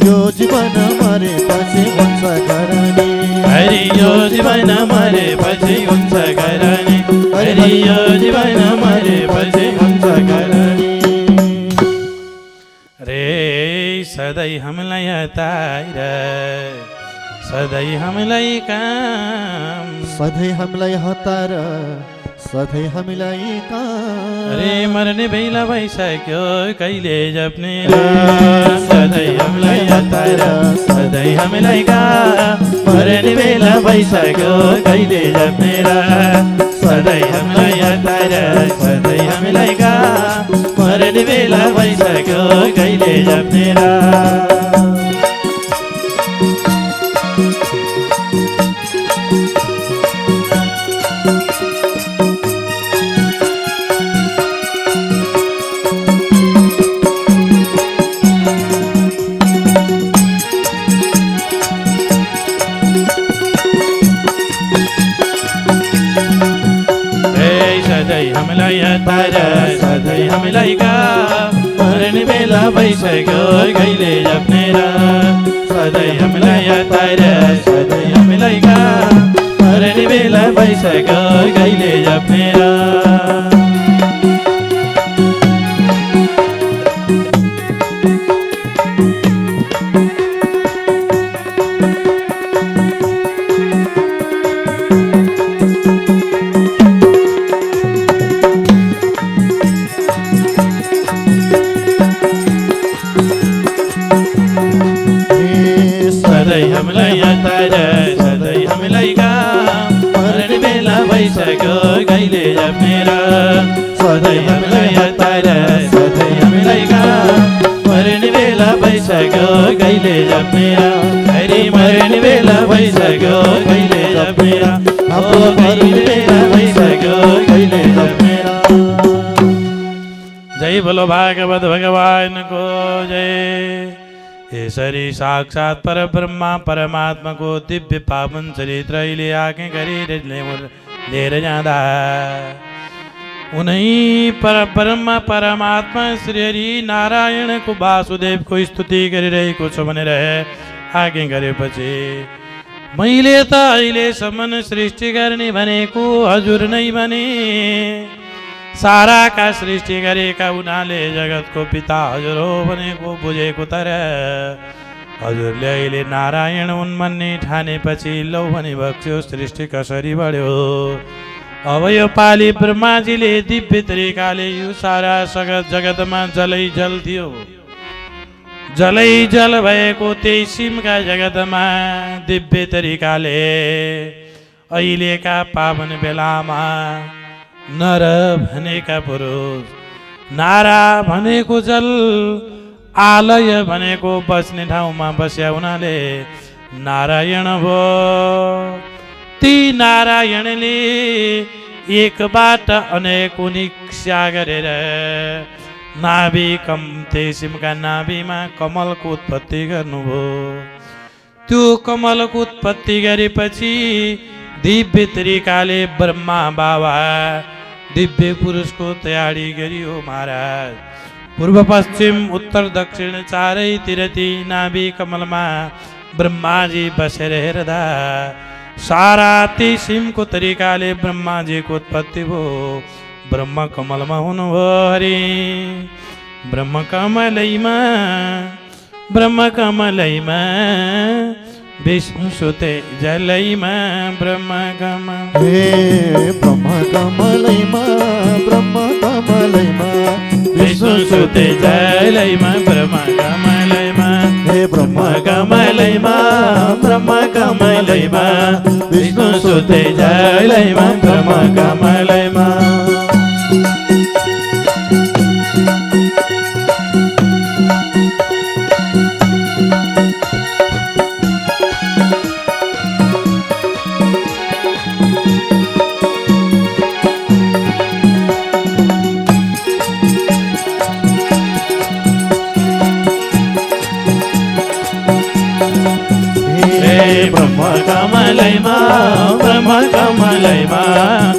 यो जीवन मरेपछि हुन्छ खैरानी हरि यो जीवन मरेपछि हुन्छ खैरानी हरि यो जीवन मरेपछि हुन्छ खैरानी रे सधैँ हामीलाई हताएर सधैँ हामीलाई काम सधैँ हामीलाई हतार सधैँ हामीलाई काम अरे मर्ने बेला भइसक्यो कहिले जप्ने सधैँ हामीलाई हतार सधैँ हामीलाई काम मर्ने बेला भइसक्यो कहिले जप्ने सधैँ हामीलाई हतार सधैँ हामीलाई काम मर्ने बेला भइसक्यो कहिले जप्ने हामीलाई हतार सधैँ हामीलाई काम मर्ने बेला भइसक्यो कहिले जप्ने सधैँ हामीलाई हतार सधैँ हामीलाई काम मर्ने बेला भइसक्यो कहिले जप्ने हामीलाई हतार सधैँ हामीलाई काम मर्ने बेला भइसक्यो कहिले जप्ने सधैँ हामीलाई हतार सधैँ हामीलाई काम मर्ने बेला भइसक्यो कहिले जप्ने हरि मर्ने बेला भइसक्यो कहिले जप्ने मर्ने बेला भइसक्यो कहिले जप्ने जय बोलो भागवत भगवान को जय। यसरी साक्षात पर ब्रह्मा परमात्मा को दिव्य पावन चरित्र अहिले आके गरेर लिएर जाँदा उनै पर ब्रह्मा परमात्मा श्री हरि नारायणको वासुदेवको स्तुति गरिरहेको छ भनेर आज्ञा गरेपछि मैले त अहिलेसम्म सृष्टि गर्ने भनेको हजुर नै भने। साराका सृष्टि गरेका उनीहरूले जगतको पिता हजुर हो भनेको बुझेको, तर हजुरले अहिले नारायण हुन् भन्ने ठानेपछि लौ भने बक्स्यो सृष्टि कसरी बढ्यो। अब यो पालि ब्रह्माजीले दिव्य तरिकाले यो सारा जगतमा जलै जल थियो। जलै जल भएको त्यही सिमका जगतमा दिव्य तरिकाले अहिलेका पावन बेलामा नर भनेका पुरुष, नारा भनेको जल, आलय भनेको बस्ने ठाउँमा बस्या हुनाले नारायण भयो। ती नारायणले एकबाट अनेक निक्षा गरेर नाभि तेसिमका नाभिमा कमलको उत्पत्ति गर्नुभयो। त्यो कमलको उत्पत्ति गरेपछि दिव्य तरिकाले ब्रह्मा बाबा दिव्य पुरुषको तयारी गरियो महाराज। पूर्व पश्चिम उत्तर दक्षिण चारैतिर ती नाभि कमलमा ब्रह्माजी बसेर हेर्दा सारा ती सिमको तरिकाले ब्रह्माजीको उत्पत्ति भयो। ब्रह्म कमलमा हुनुभयो हरि। ब्रह्म कमलैमा विष्णु सुते जलैमा ब्रह्म कमल। हे ब्रह्म कमलैमा विष्णु सुते जलैमा ब्रह्म कमलैमा। हे ब्रह्म कमलैमा विष्णु सुते जलैमा ब्रह्म कमलैमा। ब्रह्म कमलैमा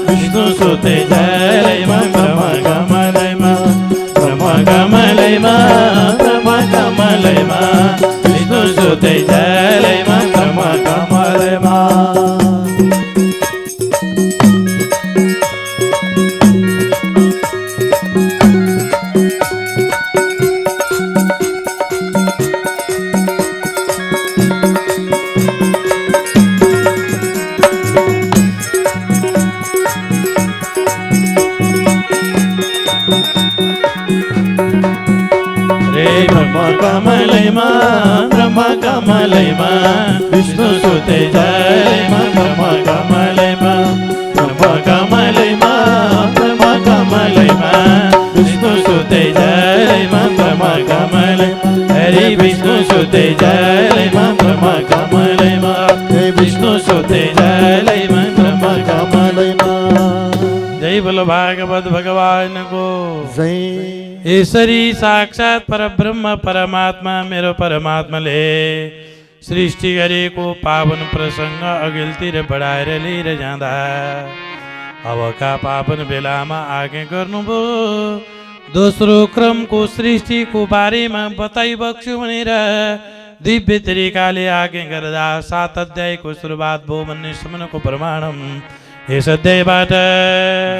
विष्णु सुते जलैमा ब्रह्म कमलैमा। ब्रह्म कमलैमा विष्णु सुते जलैमा ब्रह्म कमलैमा। ब्रह्म कमलैमा विष्णु सुते जलैमा ब्रह्म कमलैमा। ब्रह्म कमलैमा विष्णु सुते जलैमा ब्रह्म कमलैमा। हरि विष्णु सुते जलैमा ब्रह्म कमलैमा। विष्णु सुते जलैमा ब्रह्म कमलैमा। जय बोलो भागवत भगवान को जय। यसरी साक्षात परब्रह्म परमात्मा मेरो परमात्माले सृष्टि गरेको पावन प्रसङ्ग अघिल्तिर बढाएर लिएर जाँदा अबका पावन बेलामा आज्ञा गर्नुभयो। दोस्रो क्रमको सृष्टिको बारेमा बताइबक्छु भनेर दिव्य तरिकाले आज्ञा गर्दा 7 अध्यायको सुरुवात भयो भन्ने सम्मको प्रमाणम यस अध्यायबाट।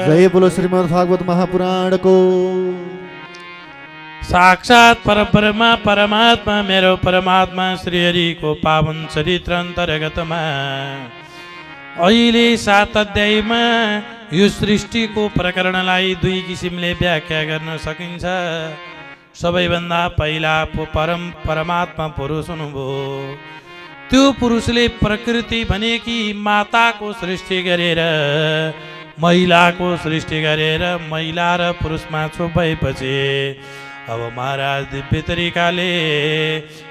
जय बोलो श्रीमद् भागवत महापुराण को। साक्षात परब्रह्मा परमात्मा मेरो परमात्मा श्री हरिको पावन चरित्र अन्तर्गतमा अहिले 7 अध्यायमा यो सृष्टिको प्रकरणलाई 2 किसिमले व्याख्या गर्न सकिन्छ। सबैभन्दा पहिला परमात्मा पुरुष हुनुभयो। त्यो पुरुषले प्रकृति भनेकी माताको सृष्टि गरेर महिलाको सृष्टि गरेर महिला र पुरुषमा छोपेपछि अब महाराज दिव्य तरिकाले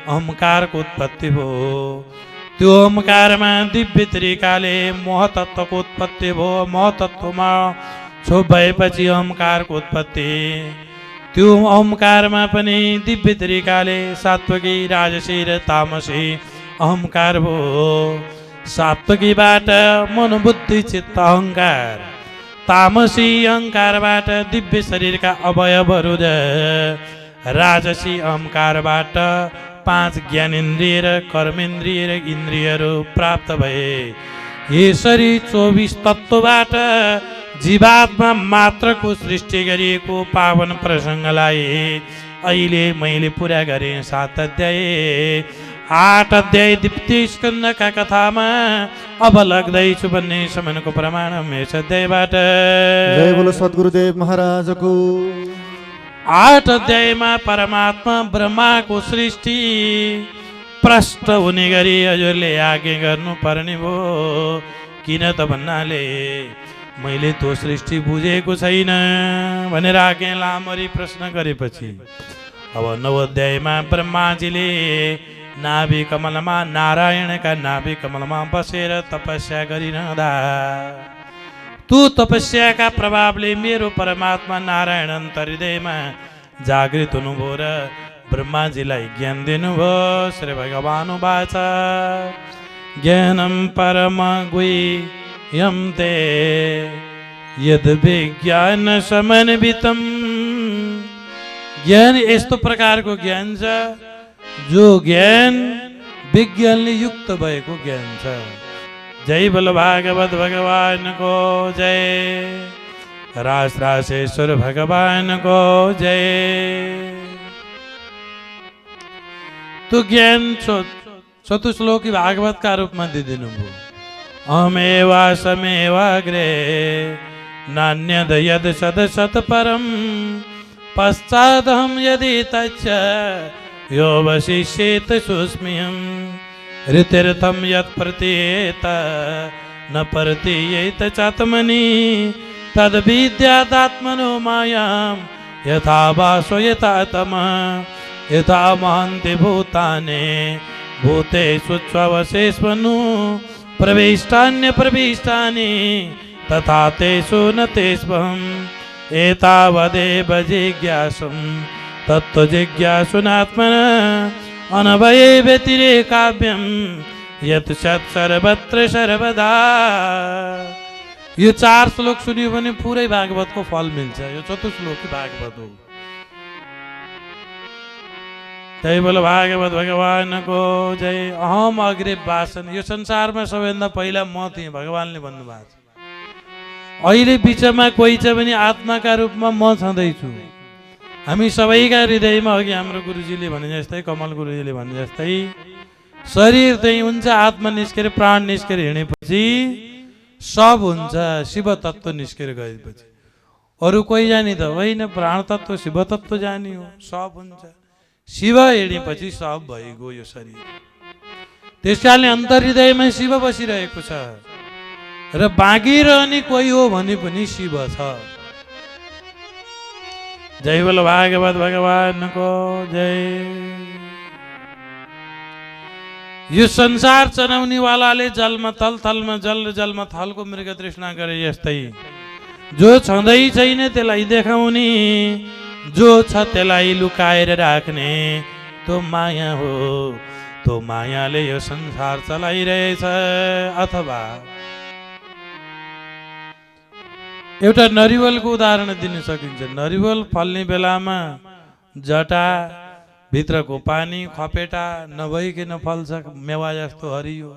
अहंकारको उत्पत्ति भयो। त्यो अहंकारमा दिव्य तरिकाले महतत्वको उत्पत्ति भयो। महतत्वमा छोप भएपछि अहंकारको उत्पत्ति। त्यो अहङ्कारमा पनि दिव्य तरिकाले सात्विकी राजसी र तामसी अहङ्कार भयो। सात्विकीबाट मनोबुद्धि चित्त अहङ्कार, तामसी अहङ्कारबाट दिव्य शरीरका अवयवहरू र राजसी अहङ्कारबाट 5 ज्ञानेन्द्रिय र कर्मेन्द्रिय र इन्द्रियहरू प्राप्त भए। यसरी 24 तत्त्वबाट जीवात्मा मात्रको सृष्टि गरिएको पावन प्रसङ्गलाई अहिले मैले पुरा गरेँ 7 अध्याय। 8 अध्याय द्वितीय स्कन्धका कथामा अब लाग्दैछु भन्ने समयको प्रमाण यस अध्यायबाट। जय बोलो सद्गुरुदेव महाराजको। 8 अध्यायमा परमात्मा ब्रह्माको सृष्टि प्रष्ट हुने गरी हजुरले आज्ञा गर्नु पर्ने भयो। किन त भन्नाले मैले त्यो सृष्टि बुझेको छैन भनेर आज्ञा लामरी प्रश्न गरेपछि अब 9 अध्यायमा ब्रह्माजीले नाभि कमलमा नारायणका नाभि कमलमा बसेर तपस्या गरिरहँदा त्यो तपस्याका प्रभावले मेरो परमात्मा नारायण अन्तर्हृदयमा जागृत हुनुभयो र ब्रह्माजीलाई ज्ञान दिनुभयो। श्री भगवान् उवाच ज्ञानं परम गुह्यं ते यद् विज्ञान समन्वितं। ज्ञान यस्तो प्रकारको ज्ञान छ जो ज्ञान विज्ञानले युक्त भएको ज्ञान छ। जय बोलो भागवत भगवान को जय, रास रासेश्वर भगवान को जय। तो ज्ञान चतुश्लोकी भागवत का रूप में दिदिनु भयो। अहमेवा समेवाग्रे नान्यद यद सद सत परम पश्चादहम यदि तच्च यो वशिष्येत सुस्म्यं ऋतिर्थम यत् प्रतीयेत न प्रतीयेत चात्मनि तद विद्यादात्मनो मायां यथा वासो यथा तमः यथा महन्ति भूतानि भूतेषु च्ववशेष्वनु प्रविष्टान्य प्रविष्टानि तथा तेषु न तेष्वहम् एतावदेव जिज्ञासुं तत्त्वजिज्ञासुनात्मनः अनवये व्यतिरेकाव्यं यत् सत् सर्वत्र सर्वदा। यो 4 श्लोक सुनियो भने पुरै भागवतको फल मिल्छ। यो चतुश्लोकी भागवत हो। जय बोलो भागवत भगवान को जय। अहम अग्रे वासन। यो संसारमा सबैभन्दा पहिला म थिएँ भगवानले भन्नुभएको छ। अहिले बिचमा कोही छ भने आत्माका रूपमा म छँदैछु। हामी सबैका हृदयमा अघि हाम्रो गुरुजीले भने जस्तै, कमल गुरुजीले भने जस्तै शरीर चाहिँ हुन्छ, आत्मा निस्केर प्राण निस्केर हिँडेपछि सब हुन्छ। शिव तत्त्व निस्केर गएपछि अरू कोही जाने त होइन, प्राण तत्त्व शिव तत्त्व जाने हो। सब हुन्छ, शिव हिँडेपछि सब भइगयो यो शरीर। त्यसकारणले अन्तर्हृदयमा शिव बसिरहेको छ र बाँकी रहने कोही हो भने पनि शिव छ। जय बोलो भागवत भगवान को जय। यो संसार चलाउने वालाले जलमा थल, थलमा जल र जलमा थलको मृग तृष्णा गरे जस्तै जो छँदै छैन त्यसलाई देखाउने, जो छ त्यसलाई लुकाएर राख्ने त्यो माया हो। त्यो मायाले यो संसार चलाइरहेछ। अथवा एउटा नरिवलको उदाहरण दिन सकिन्छ। नरिवल फल्ने बेलामा जटा भित्रको पानी खपेटा नभइकन फल्छ, मेवा जस्तो हरियो।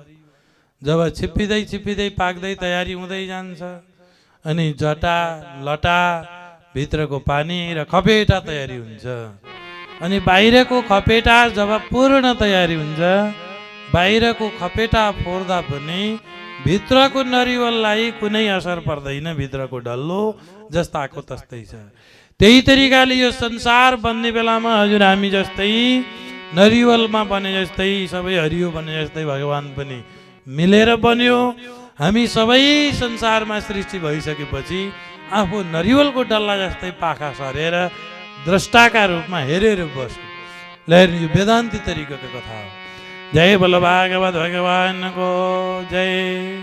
जब छिप्पिँदै छिप्पिँदै पाक्दै तयारी हुँदै जान्छ अनि जटा लटा भित्रको पानी र खपेटा तयारी हुन्छ। अनि बाहिरको खपेटा जब पूर्ण तयारी हुन्छ, बाहिरको खपेटा फोड्दा पनि भित्रको नरिवललाई कुनै असर पर्दैन। भित्रको डल्लो जस्ताको तस्तै छ। त्यही तरिकाले यो संसार बन्ने बेलामा हजुर हामी जस्तै नरिवलमा बने जस्तै, सबै हरियो बने जस्तै भगवान पनि मिलेर बन्यो। हामी सबै संसारमा सृष्टि भइसकेपछि आफू नरिवलको डल्ला जस्तै पाखा सरेर द्रष्टाका रूपमा हेरेर बस्यो। ल यो वेदान्ती तरिकाको कथा हो। जय बोलो भागवत भगवान को जय।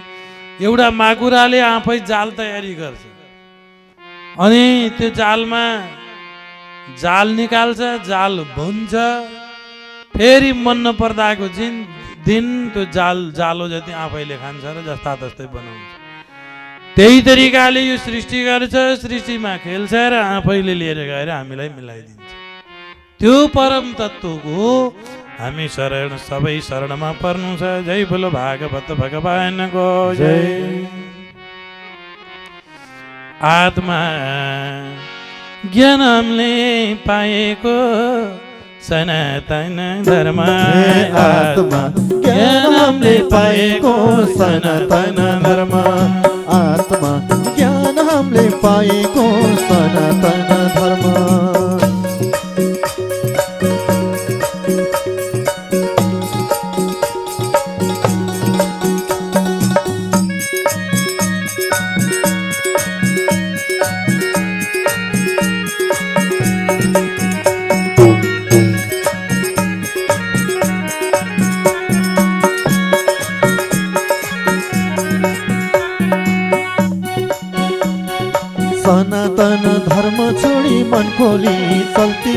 एउटा माकुराले आफै जाल तयारी गर्छ अनि त्यो जालमा जाल निकाल्छ, जाल भुन्छ, फेरि मन नपर्दाको दिन त्यो जालो जति आफैले खान्छ र जस्ता तस्तै बनाउँछ। त्यही तरिकाले यो सृष्टि गर्छ, सृष्टिमा खेल्छ र आफैले लिएर गएर हामीलाई मिलाइदिन्छ। त्यो परम तत्त्वको हामी सबै शरणमा पर्नु छ। जय बोलो भागवत भगवानको जय। आत्मा ज्ञानले पाएको सनातन धर्म, आत्मा ज्ञानले पाएको सनातन धर्म, आत्मा ज्ञानले पाएको सनातन धर्म। सनातन धर्म छोडी मन खोली चल्ती,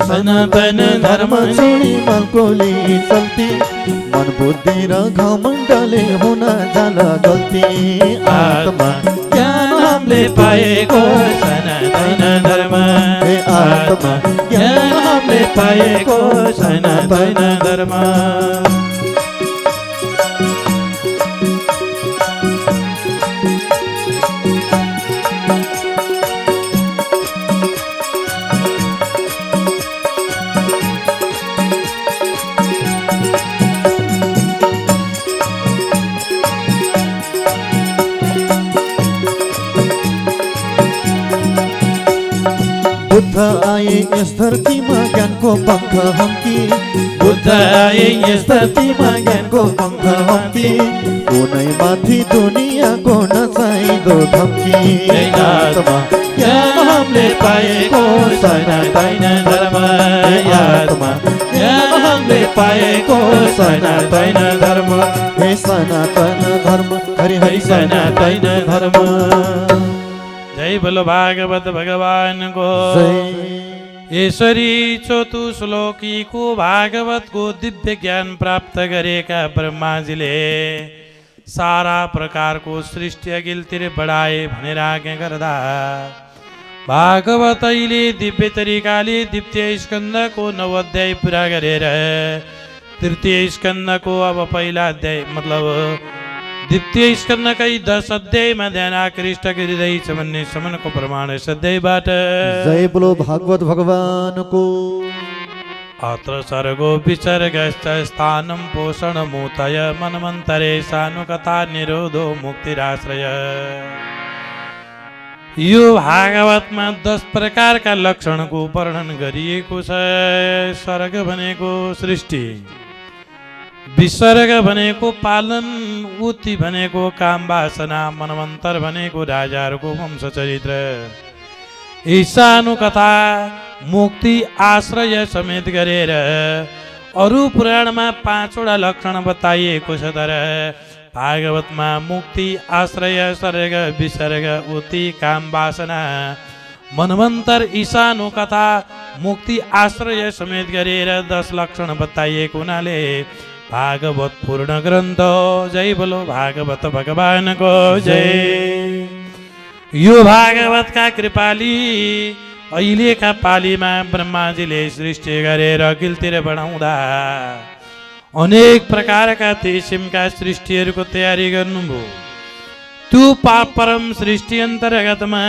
सनातन धर्म छोडी मन खोली चल्ती, मन बुद्धि र घमण्डले हुन जाला गल्ती। आत्मा ज्ञानले पाएको सनातन धर्म, आत्मा ज्ञानले पाएको सनातन धर्म। बुद्ध आए यस धरतीमा ज्ञानको पङ्ख हम्की, बुद्ध आए यस धरतीमा ज्ञानको पङ्ख हम्की, कुनै माथि दुनियाँको नचाहिँदो धम्की। आत्मा ज्ञानले पाएको सनातन धर्म, आत्मा ज्ञानले पाएको सनातन धर्म। हे सनातन धर्म, हरि हरि सनातन धर्म। जय बोलो भागवत भगवान को जय। यसरी चौथो श्लोकीको भागवतको दिव्य ज्ञान प्राप्त गरेका ब्रह्माजीले सारा प्रकारको सृष्टि अघिल्तिर बढाए भनेर आज्ञा गर्दा भागवत अहिले दिव्य तरिकाले द्वितीय स्कन्धको 9 अध्याय पुरा गरेर तृतीय स्कन्धको अब पहिला अध्याय मतलब द्वितीय स्कन्धकै 10 अध्यायमा ध्यान आकृष्ट गरिँदैछ भन्ने समनको प्रमाण यस अध्यायबाट। जय बोलो भागवत भगवानको। अत्र सर्गो विसर्गश्च स्थानं पोषणमूतय मन्वन्तरे सानुकथा निरोधो मुक्तिराश्रय। यो भागवतमा 10 प्रकारका लक्षणको वर्णन गरिएको छ। सर्ग भनेको सृष्टि, विसर्ग भनेको पालन, उति भनेको काम वासना, मनवन्तर भनेको राजाहरूको वंशचरित्र, ईशानुकथा मुक्ति आश्रय समेत गरेर अरू पुराणमा 5 वटा लक्षण बताइएको छ। तर भागवतमा मुक्ति आश्रय सर्ग विसर्ग उति काम वासना मनवन्तर ईशानुकथा मुक्ति आश्रय समेत गरेर 10 लक्षण बताइएको हुनाले भागवत पूर्ण ग्रन्थ। जय बोलो भागवत भगवानको जय। यो भागवतका कृपाली अहिलेका पालीमा ब्रह्माजीले सृष्टि गरेर अघिल्तिर बढाउँदा अनेक प्रकारका किसिमका सृष्टिहरूको तयारी गर्नुभयो। त्यो परम सृष्टि अन्तर्गतमा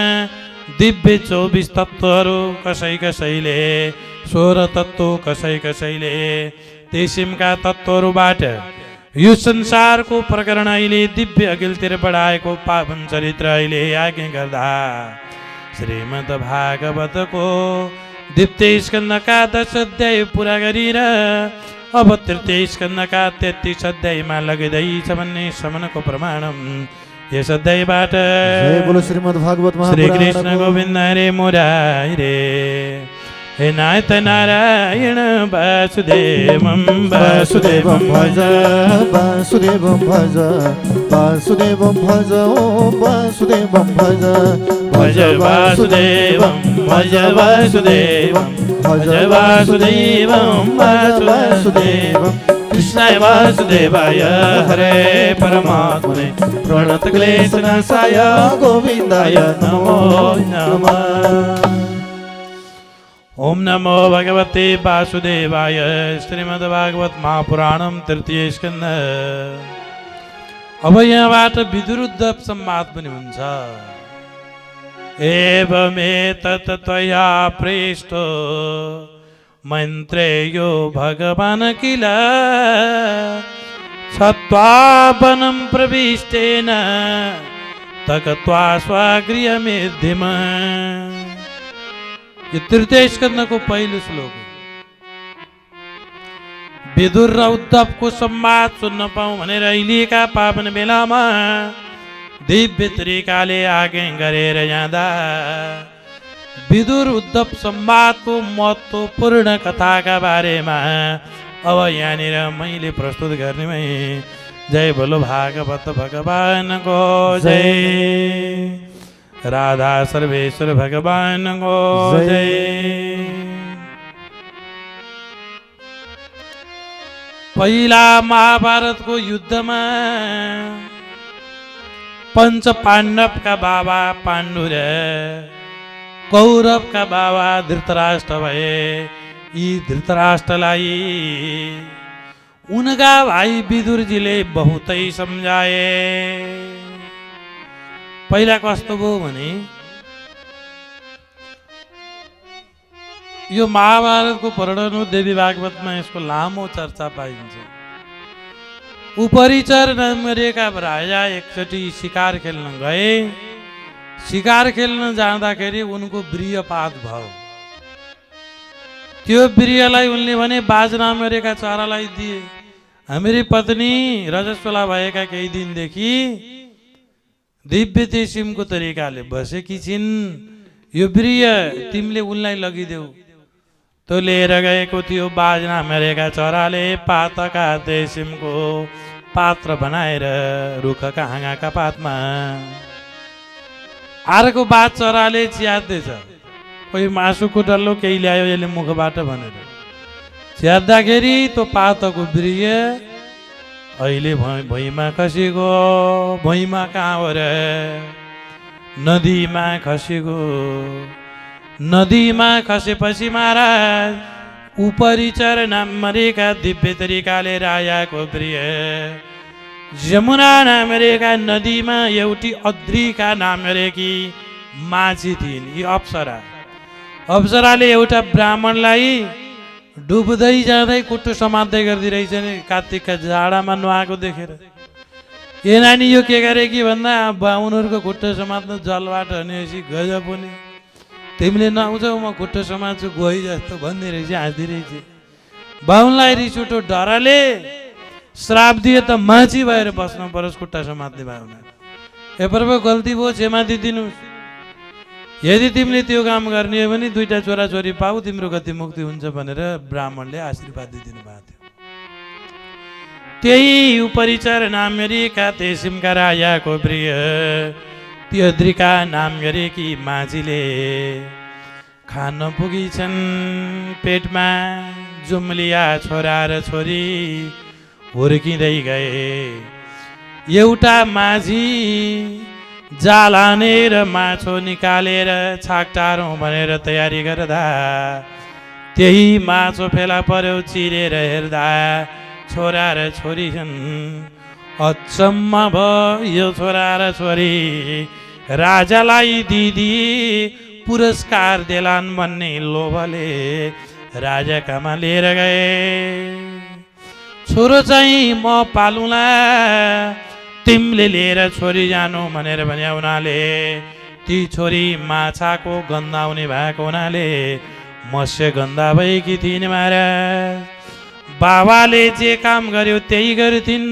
दिव्य 24 तत्त्वहरू कसैले 16 तत्त्व कसैले किसिमका तत्त्वहरूबाट यो संसारको प्रकरण अहिले दिव्य अघिल्तिर बढाएको पावन चरित्र अहिले आज्ञा गर्दा श्रीमद् भागवतको द्वितीय स्कन्धका 10 अध्याय पुरा गरेर अब तृतीय स्कन्धका 33 अध्यायमा लगिँदैछ भन्ने समनको प्रमाणम यस अध्यायबाट। जय बोलो श्रीमद् भागवत महापुराण। श्री कृष्ण गोविन्द हरे मुरारी रे हे नाथ नारायण वासुदेवं वासुदेवं भज वासुदेवं भज वासुदेवं भज वासुदेवं भज भज वासुदेवं भज वासुदेवं भज वासुदेवं भज वासुदेवं कृष्णाय वासुदेवाय हरे परमात्मने प्रणतक्लेशनाशाय गोविन्दाय नमो नमः। ओम नमो भगवते वासुदेवाय। श्रीमद्भागवत महापुराणम तृतीय स्कन्ध। अब यहाँबाट विदुरोद्धव संवाद पनि हुन्छ। एवमेतत् त्वया पृष्टो मन्त्रेयो भगवान् किल छत्वा वनं प्रविष्टेन तगत्वा स्वगृहमेधिम। यो तृतीय स्कन्धको पहिलो श्लोक हो। विदुर र उद्धवको संवाद सुन्न पाऊँ भनेर अहिलेका पावन बेलामा दिव्य तरिकाले आज्ञा गरेर जाँदा विदुर उद्धव संवादको महत्त्वपूर्ण कथाका बारेमा अब यहाँनिर मैले प्रस्तुत गर्नेमै। जय बोलो भागवत भगवानको जय। राधा सर्वेश्वर भगवानको जय। पहिला महाभारतको युद्धमा पञ्च पाण्डवका बाबा पाण्डु र कौरवका बाबा धृतराष्ट्र भए। यी धृतराष्ट्रलाई उनका भाइ विदुरजीले बहुतै सम्झाए। पहिला कस्तो भयो भने यो महाभारतको वर्णन हो। देवी भागवतमा यसको लामो चर्चा पाइन्छ। उपरिचर नाम गरेका राजा एकचोटि शिकार खेल्न गए। शिकार खेल्न जाँदाखेरि उनको ब्रियपात भयो। त्यो ब्रियलाई उनले भने बाज नाम गरेका चरालाई दिए। मेरी पत्नी रजस्वला भएका केही दिनदेखि दिव्य किसिमको तरिकाले बसेकी छिन्। यो ब्रिय तिमीले उनलाई लगिदेऊ। त्यो लिएर गएको थियो। बाजना मेरेका चराले पातका किसिमको पात्र बनाएर रुखका हाँगाका पातमा अर्को बाज चराले च्यात्दैछ। कोही मासुको डल्लो केही ल्यायो यसले मुखबाट भनेर च्यात्दाखेरि त्यो पातको ब्रिय अहिले भुइँमा खसेको। भुइँमा कहाँ हो र? नदीमा खसेको। नदीमा खसेपछि महाराज उपरिचर नाम मरेका दिव्य तरिकाले राजाको प्रिय यमुना नाम गरेका नदीमा एउटी अद्रिका नाम गरेकी माझी थिइन्। यी अप्सरा। अप्सराले एउटा ब्राह्मणलाई डुब्दै जाँदै कुट्टो समात्दै गर्दिरहेछ नि। कार्तिकका जाडामा नुहाएको देखेर ए नानी यो के गरे कि भन्दा बाहुनहरूको खुट्टो समात्न जलबाट भनेपछि गजब पनि तिमीले नआउँछौ म खुट्टो समात्छु गई जस्तो भन्दै रहेछ। हाँस्दिरहेछ। बाहुनलाई रिस उठो। डरले श्राप दिए त माझी भएर बस्नु परोस् खुट्टा समात्ने बाहुन। ए प्रभु गल्ती भयो क्षमा दिदिनुहोस्। यदि तिमीले त्यो काम गर्ने हो भने दुईटा छोराछोरी पाऊ तिम्रो गति मुक्ति हुन्छ भनेर ब्राह्मणले आशीर्वाद दिदिनु भएको थियो। त्यही उपरिचर नाम गरेका तेसिमका राजाको प्रिय त्यद्रिका नाम गरेकी माझीले खान पुगिछन्। पेटमा जुम्लिया छोरा र छोरी हुर्किँदै गए। एउटा माझी जाल हानेर माछो निकालेर छाकटारौँ भनेर तयारी गर्दा त्यही माछो फेला पर्यो। चिरेर हेर्दा छोरा र छोरी छन्। अचम्म भयो यो छोरा र छोरी। राजालाई दिदी पुरस्कार देलान् भन्ने लोभले राजा कहाँ लिएर गए। छोरो चाहिँ म पालुला तिमीले लिएर छोरी जानु भनेर भने हुनाले ती छोरी माछाको गन्ध आउने भएको हुनाले मत्स्य गन्धा भएकी थिइन्। महाराज बाबाले जे काम गर्यो त्यही गर्थिन्।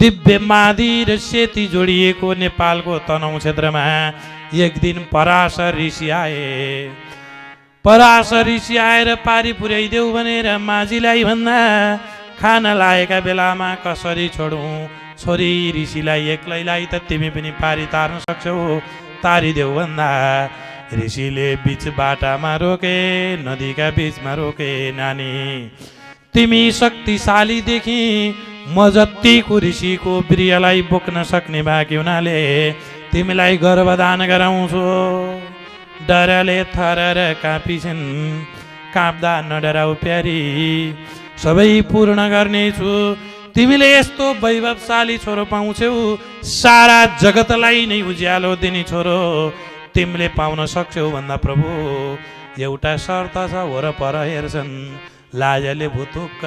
दिव्य मादी र सेती जोडिएको नेपालको तनहुँ क्षेत्रमा एक दिन पराशर ऋषि आए। पराशर ऋषि आएर पारी पुर्याइदेऊ भनेर माझीलाई भन्दा खाना लागेका बेलामा कसरी छोडौँ छोरी ऋषिलाई एक्लैलाई त तिमी पनि पारी तार्न सक्छौ तारिदेऊ भन्दा ऋषिले बीच बाटामा रोके, नदीका बीचमा रोके। नानी तिमी शक्तिशालीदेखि म जतिको ऋषिको वीर्यलाई बोक्न सक्ने बाँकी हुनाले तिमीलाई गर्भदान गराउँछु। डरले थरर काँपिछन्, काँप्दा नडराउ प्यारी, सबै पूर्ण गर्नेछु। तिमीले यस्तो वैभवशाली छोरो पाउँछौ, सारा जगतलाई नै उज्यालो दिने छोरो तिमीले पाउन सक्छौ भन्दा प्रभु एउटा शर्त छ। वरपर हेर्छन् लाजले भुतुक्क,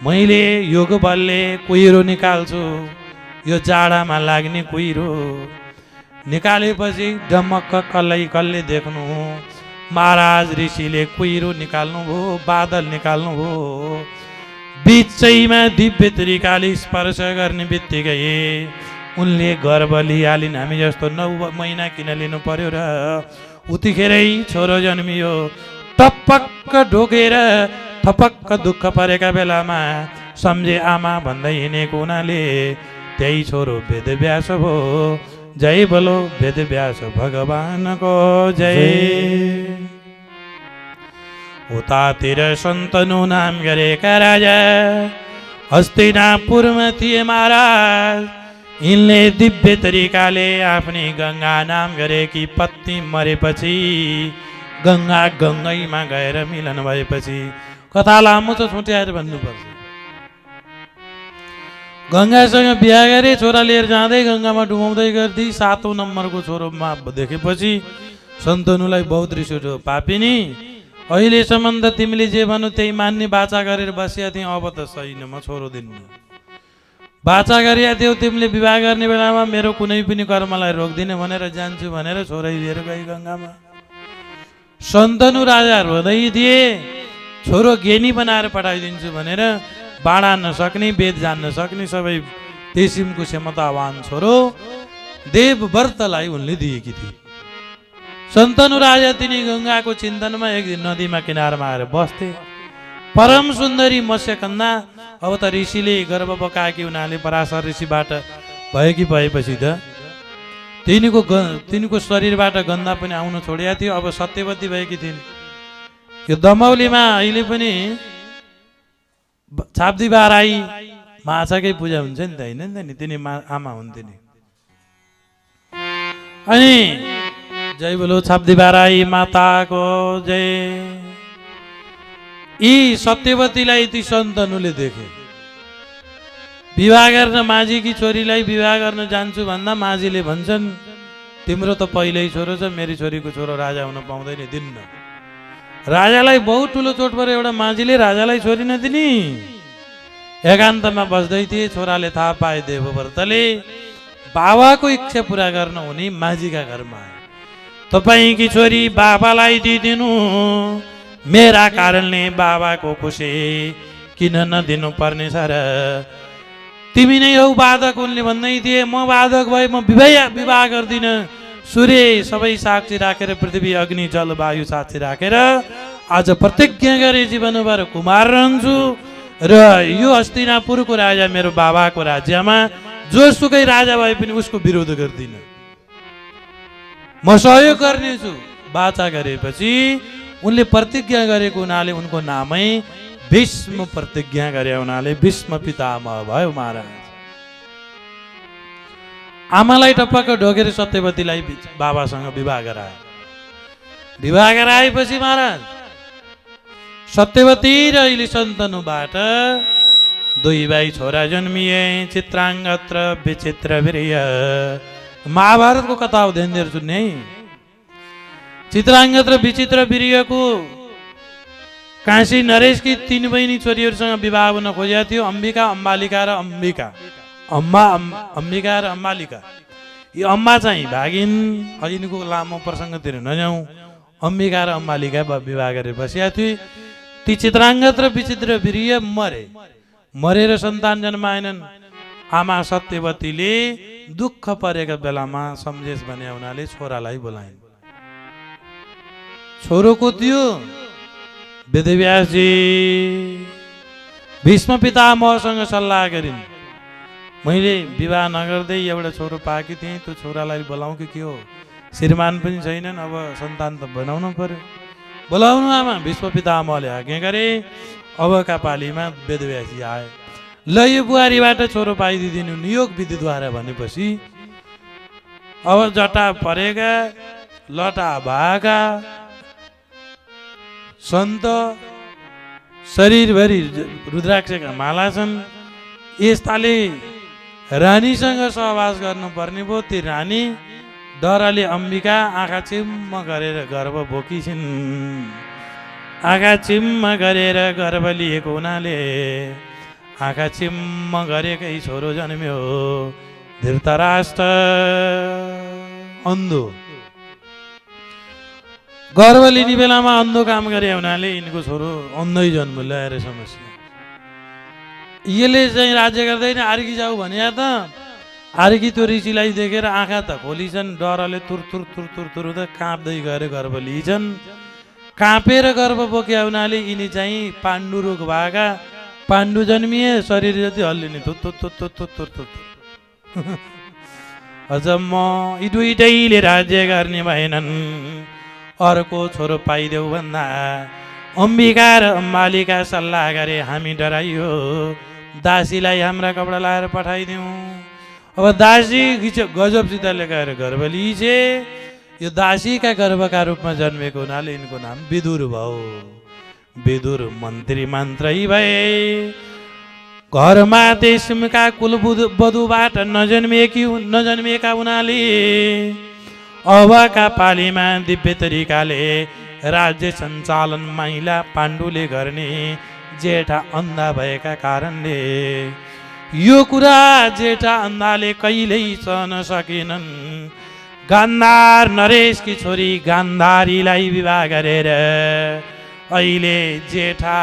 मैले योग बलले कुहिरो निकाल्छु, यो जाडामा लाग्ने कुहिरो। निकालेपछि डमक्क कल्लै देख्नु, महाराज ऋषिले कुहिरो निकाल्नुभयो, बादल निकाल्नुभयो। बिचैमा दिव्य तरिकाले स्पर्श गर्ने बित्तिकै उनले गर्भ लिइहालिन्। हामी जस्तो 9 महिना किन लिनु पर्यो र? उतिखेरै छोरो जन्मियो। टपक्क ढोकेर थपक्क दुःख परेका बेलामा सम्झे आमा भन्दै हिँडेको हुनाले त्यही छोरो वेदव्यास भयो। जय बोलो वेदव्यास भगवानको जय। उतातिर सन्तनु नाम गरेका राजा हस्तिनापुरमा थिए महाराज। यिनले दिव्य तरिकाले आफ्नी गङ्गा नाम गरेकी पत्नी मरेपछि गङ्गा गङ्गैमा गएर मिलन भएपछि कथा लामो त छुट्याएर भन्नुपर्छ। गङ्गासँग बिहा गरे, छोरा लिएर जाँदै गङ्गामा डुबाउँदै गर्दै 7औं नम्बरको छोरोमा देखेपछि सन्तनुलाई बहुत रिस उठ्यो। पापिनी, अहिलेसम्म त तिमीले जे भन्नु त्यही मान्ने बाचा गरेर बसिया थियौ, अब त छैन, म छोरो दिन्न। बाचा गरिया थियौ तिमीले विवाह गर्ने बेलामा मेरो कुनै पनि कर्मलाई रोक्दिनँ भनेर जान्छु भनेर छोरै लिएर गई गङ्गामा। सन्तनु राजा रोदै थिए, छोरो ज्ञानी बनाएर पठाइदिन्छु भनेर। बाँडा नसक्ने, वेद जान्न सक्ने, सबै किसिमको क्षमतावान छोरो देवव्रतलाई उनले दिएकी थिए। सन्तनु राजा तिनी गङ्गाको चिन्तनमा एक दिन नदीमा किनारमा आएर बस्थे। परम सुन्दरी मत्स्यकन्या। अब त ऋषिले गर्भ बोकाएकी हुनाले पराशर ऋषिबाट भएकी भएपछि त तिनीको शरीरबाट गन्धा पनि आउन छोडेका थियो। अब सत्यवती भएकी थिइन्। यो दमौलीमा अहिले पनि छाप्दी बाराई माछाकै पूजा हुन्छ नि त, होइन नि त नि, तिनी आमा हुन्थे नि। अनि जय बोलो छाप्दी बाराई माताको जय। यी सत्यवतीलाई ती सन्तनुले देखे। विवाह गर्न माझीकी छोरीलाई विवाह गर्न जान्छु भन्दा माझीले भन्छन् तिम्रो त पहिल्यै छोरो छ, मेरी छोरीको छोरो राजा हुन पाउँदैन, दिन्न। राजालाई बहुत ठुलो चोट पर्यो। एउटा माझीले राजालाई छोरी नदिने। एकान्तमा बस्दै थिए, छोराले थाहा पाए देवव्रतले बाबाको इच्छा पुरा गर्न हुने माझीका घरमा आए। तपाईकी छोरी बाबालाई दिइदिनु, मेरा कारणले बाबाको खुसी किन नदिनु पर्ने छ र? तिमी नै हौ बाधक, उनले भन्दै थिए। म बाधक भए म विवाह गर्दिन। सूर्य सबै साक्षी राखेर, पृथ्वी अग्नि जल वायु साक्षी राखेर आज प्रतिज्ञा गरे जीवनभर कुमार रहन्छु र यो हस्तिनापुरको राजा मेरो बाबाको राज्यमा जोसुकै राजा भए पनि उसको विरोध गर्दिन, म सहयोग गर्नेछु। बाचा गरेपछि उनले प्रतिज्ञा गरेको हुनाले उनको नामै भीष्म प्रतिज्ञा गरे हुनाले भीष्म पितामह भयो महाराज। आमालाई टपक्क ढोकेर सत्यवतीलाई बाबासँग विवाह गराए। विवाह गराएपछि महाराज सत्यवती र अहिले सन्तनुबाट 2 भाइ छोरा जन्मिए, चित्राङ्गत र विचित्र वीर्य। महाभारतको कथा हो, ध्यान दिएर सुन्ने है। चित्राङ्गत र विचित्र वीर्यको काशी नरेशकी 3 बहिनी छोरीहरूसँग विवाह हुन खोजेको थियो। अम्बिका, अम्बालिका र अम्बिका। अम्बिका र अम्बालिका। यो अम्बा चाहिँ भागिन्। अहिलेको लामो प्रसङ्गतिर नजाउँ। अम्बिका र अम्बालिका विवाह गरेर बसेका थिए। ती चित्राङ्गत र विचित्र वीर्य मरेर सन्तान जन्माएनन्। आमा सत्यवतीले दुःख परेका बेलामा सम्झेस भने हुनाले छोरालाई बोलाइन्। छोरोको थियो वेदव्यासजी। भीष्म पितामहसँग सल्लाह गरिन्। मैले विवाह नगर्दै एउटा छोरो पाएकी थिएँ, त्यो छोरालाई बोलाउँ कि के हो, श्रीमान पनि छैनन्, अब सन्तान त बनाउनु पर्यो। बोलाउनु आमा, विश्व पितामहले आज्ञा गरे। अबका पालीमा वेदव्यासी आए। ल यो बुहारीबाट छोरो पाइदिदिनु नियोग विधिद्वारा भनेपछि अब जटा परेका, लटा भएका सन्त, शरीरभरि रुद्राक्षका माला छन्। यस्ताले रानीसँग सहवास गर्नुपर्ने भयो। ती रानी डरले अम्बिका आँखा चिम्म गरेर गर्भ बोकिछिन्। आँखा चिम्म गरेर गर्भ लिएको हुनाले आँखा चिम्म गरेकै छोरो जन्म्यो धृतराष्ट्र अन्धो। गर्भ लिने बेलामा अन्धो काम गरे हुनाले यिनको छोरो अन्धै जन्म ल्याएर समस्या। यसले चाहिँ राज्य गर्दैन, आर्की जाऊ भने त आर्की त्यो ऋषिलाई देखेर आँखा त खोलिछन्, डरले तुर तुर तुर तुर तुर त काँप्दै गएर गर्भ लिइछन्। काँपेर गर्भ बोक्या हुनाले यिनी चाहिँ पाण्डु रोग भएका, पाण्डु जन्मिए, शरीर जति हल्लिने थुत थुत थुत थुत थुत थुत थुत। अचम्म, यी दुइटैले राज्य गर्ने भएनन्। अर्को छोरो पाइदेऊ भन्दा अम्बिका र अम्बालिका सल्लाह गरे, हामी डराइयो, दासीलाई हाम्रा कपडा लाएर पठाइदिउँ। अब दासी गजबसितले गएर गर्भ लिइछे। यो दासीका गर्भका रूपमा जन्मेको हुनाले यिनको नाम विदुर भयो। विदुर मन्त्री मन्त्री भए। घरमा त्यसका कुलवधुबाट नजन्मिएका हुनाले अबका पालीमा दिव्य तरिकाले राज्य सञ्चालन महिला पाण्डुले गर्ने। जेठा अन्धा भएका कारणले यो कुरा जेठा अन्धाले कहिल्यै सहन सकेनन्। गान्धार नरेशकी छोरी गान्धारीलाई विवाह गरेर अहिले जेठा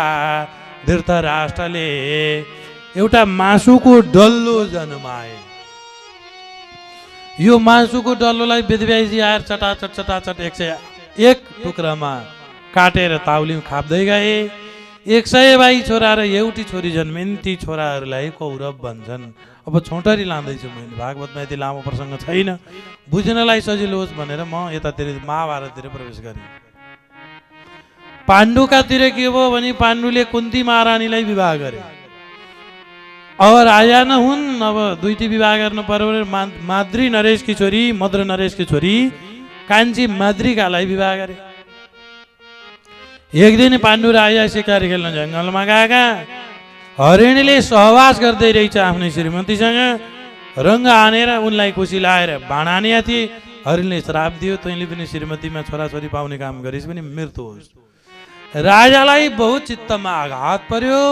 धृतराष्ट्रले एउटा मासुको डल्लो जन्माए। यो मासुको डल्लोलाई वेदव्यासी आएर चटाचट चटाचट 101 टुक्रामा काटेर ताउलिम खाप्दै गए। 100 भाइ छोरा र एउटी छोरी जन्मिन्। ती छोराहरूलाई कौरव भन्छन्। अब छोटरी लाँदैछु मैले, भागवतमा यति लामो प्रसङ्ग छैन, बुझ्नलाई सजिलो होस् भनेर म यतातिर महाभारततिर प्रवेश गरेँ। पाण्डुकातिर के भयो भने पाण्डुले कुन्ती महारानीलाई विवाह गरे। अब राजा न हुन्, अब दुईटी विवाह गर्नु पर्यो भने माद्री नरेशकी छोरी, मद्र नरेशकी छोरी कान्छी माद्रिकालाई विवाह गरे। एक दिन पाण्डु राजा शिकार खेल्न जङ्गलमा गएका। हरिणीले सहवास गर्दै रहेछ आफ्नै श्रीमतीसँग। रङ्ग हानेर उनलाई खुसी लाएर बाण हानेका थिए। हरिणीले श्राप दियो, तैँले पनि श्रीमतीमा छोराछोरी पाउने काम गरिस् भने मृत्यु होस्। राजालाई बहुत चित्तमा आघात पर्यो।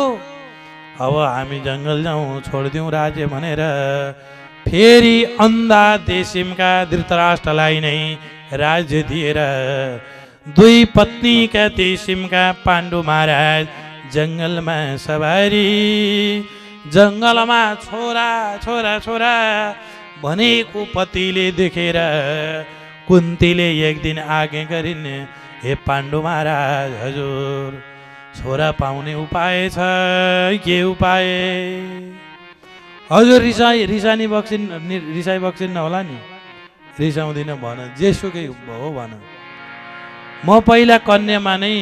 अब हामी जङ्गल जाउँ, छोडिदिउँ राज्य भनेर फेरि अन्धा देशिमका धृतराष्ट्रलाई नै राज्य दिएर दुई पत्नीका देशिमका पाण्डु महाराज जङ्गलमा सवारी। जङ्गलमा छोरा छोरा छोरा भनेको पतिले देखेर कुन्तीले एक दिन आज्ञा गरिन्, हे पाण्डु महाराज हजुर, छोरा पाउने उपाय छ, के उपाय? हजुर रिसाई बक्सिन्न होला नि? रिसाउँदिन भन, जेसुकै हो भन। म पहिला कन्यामा नै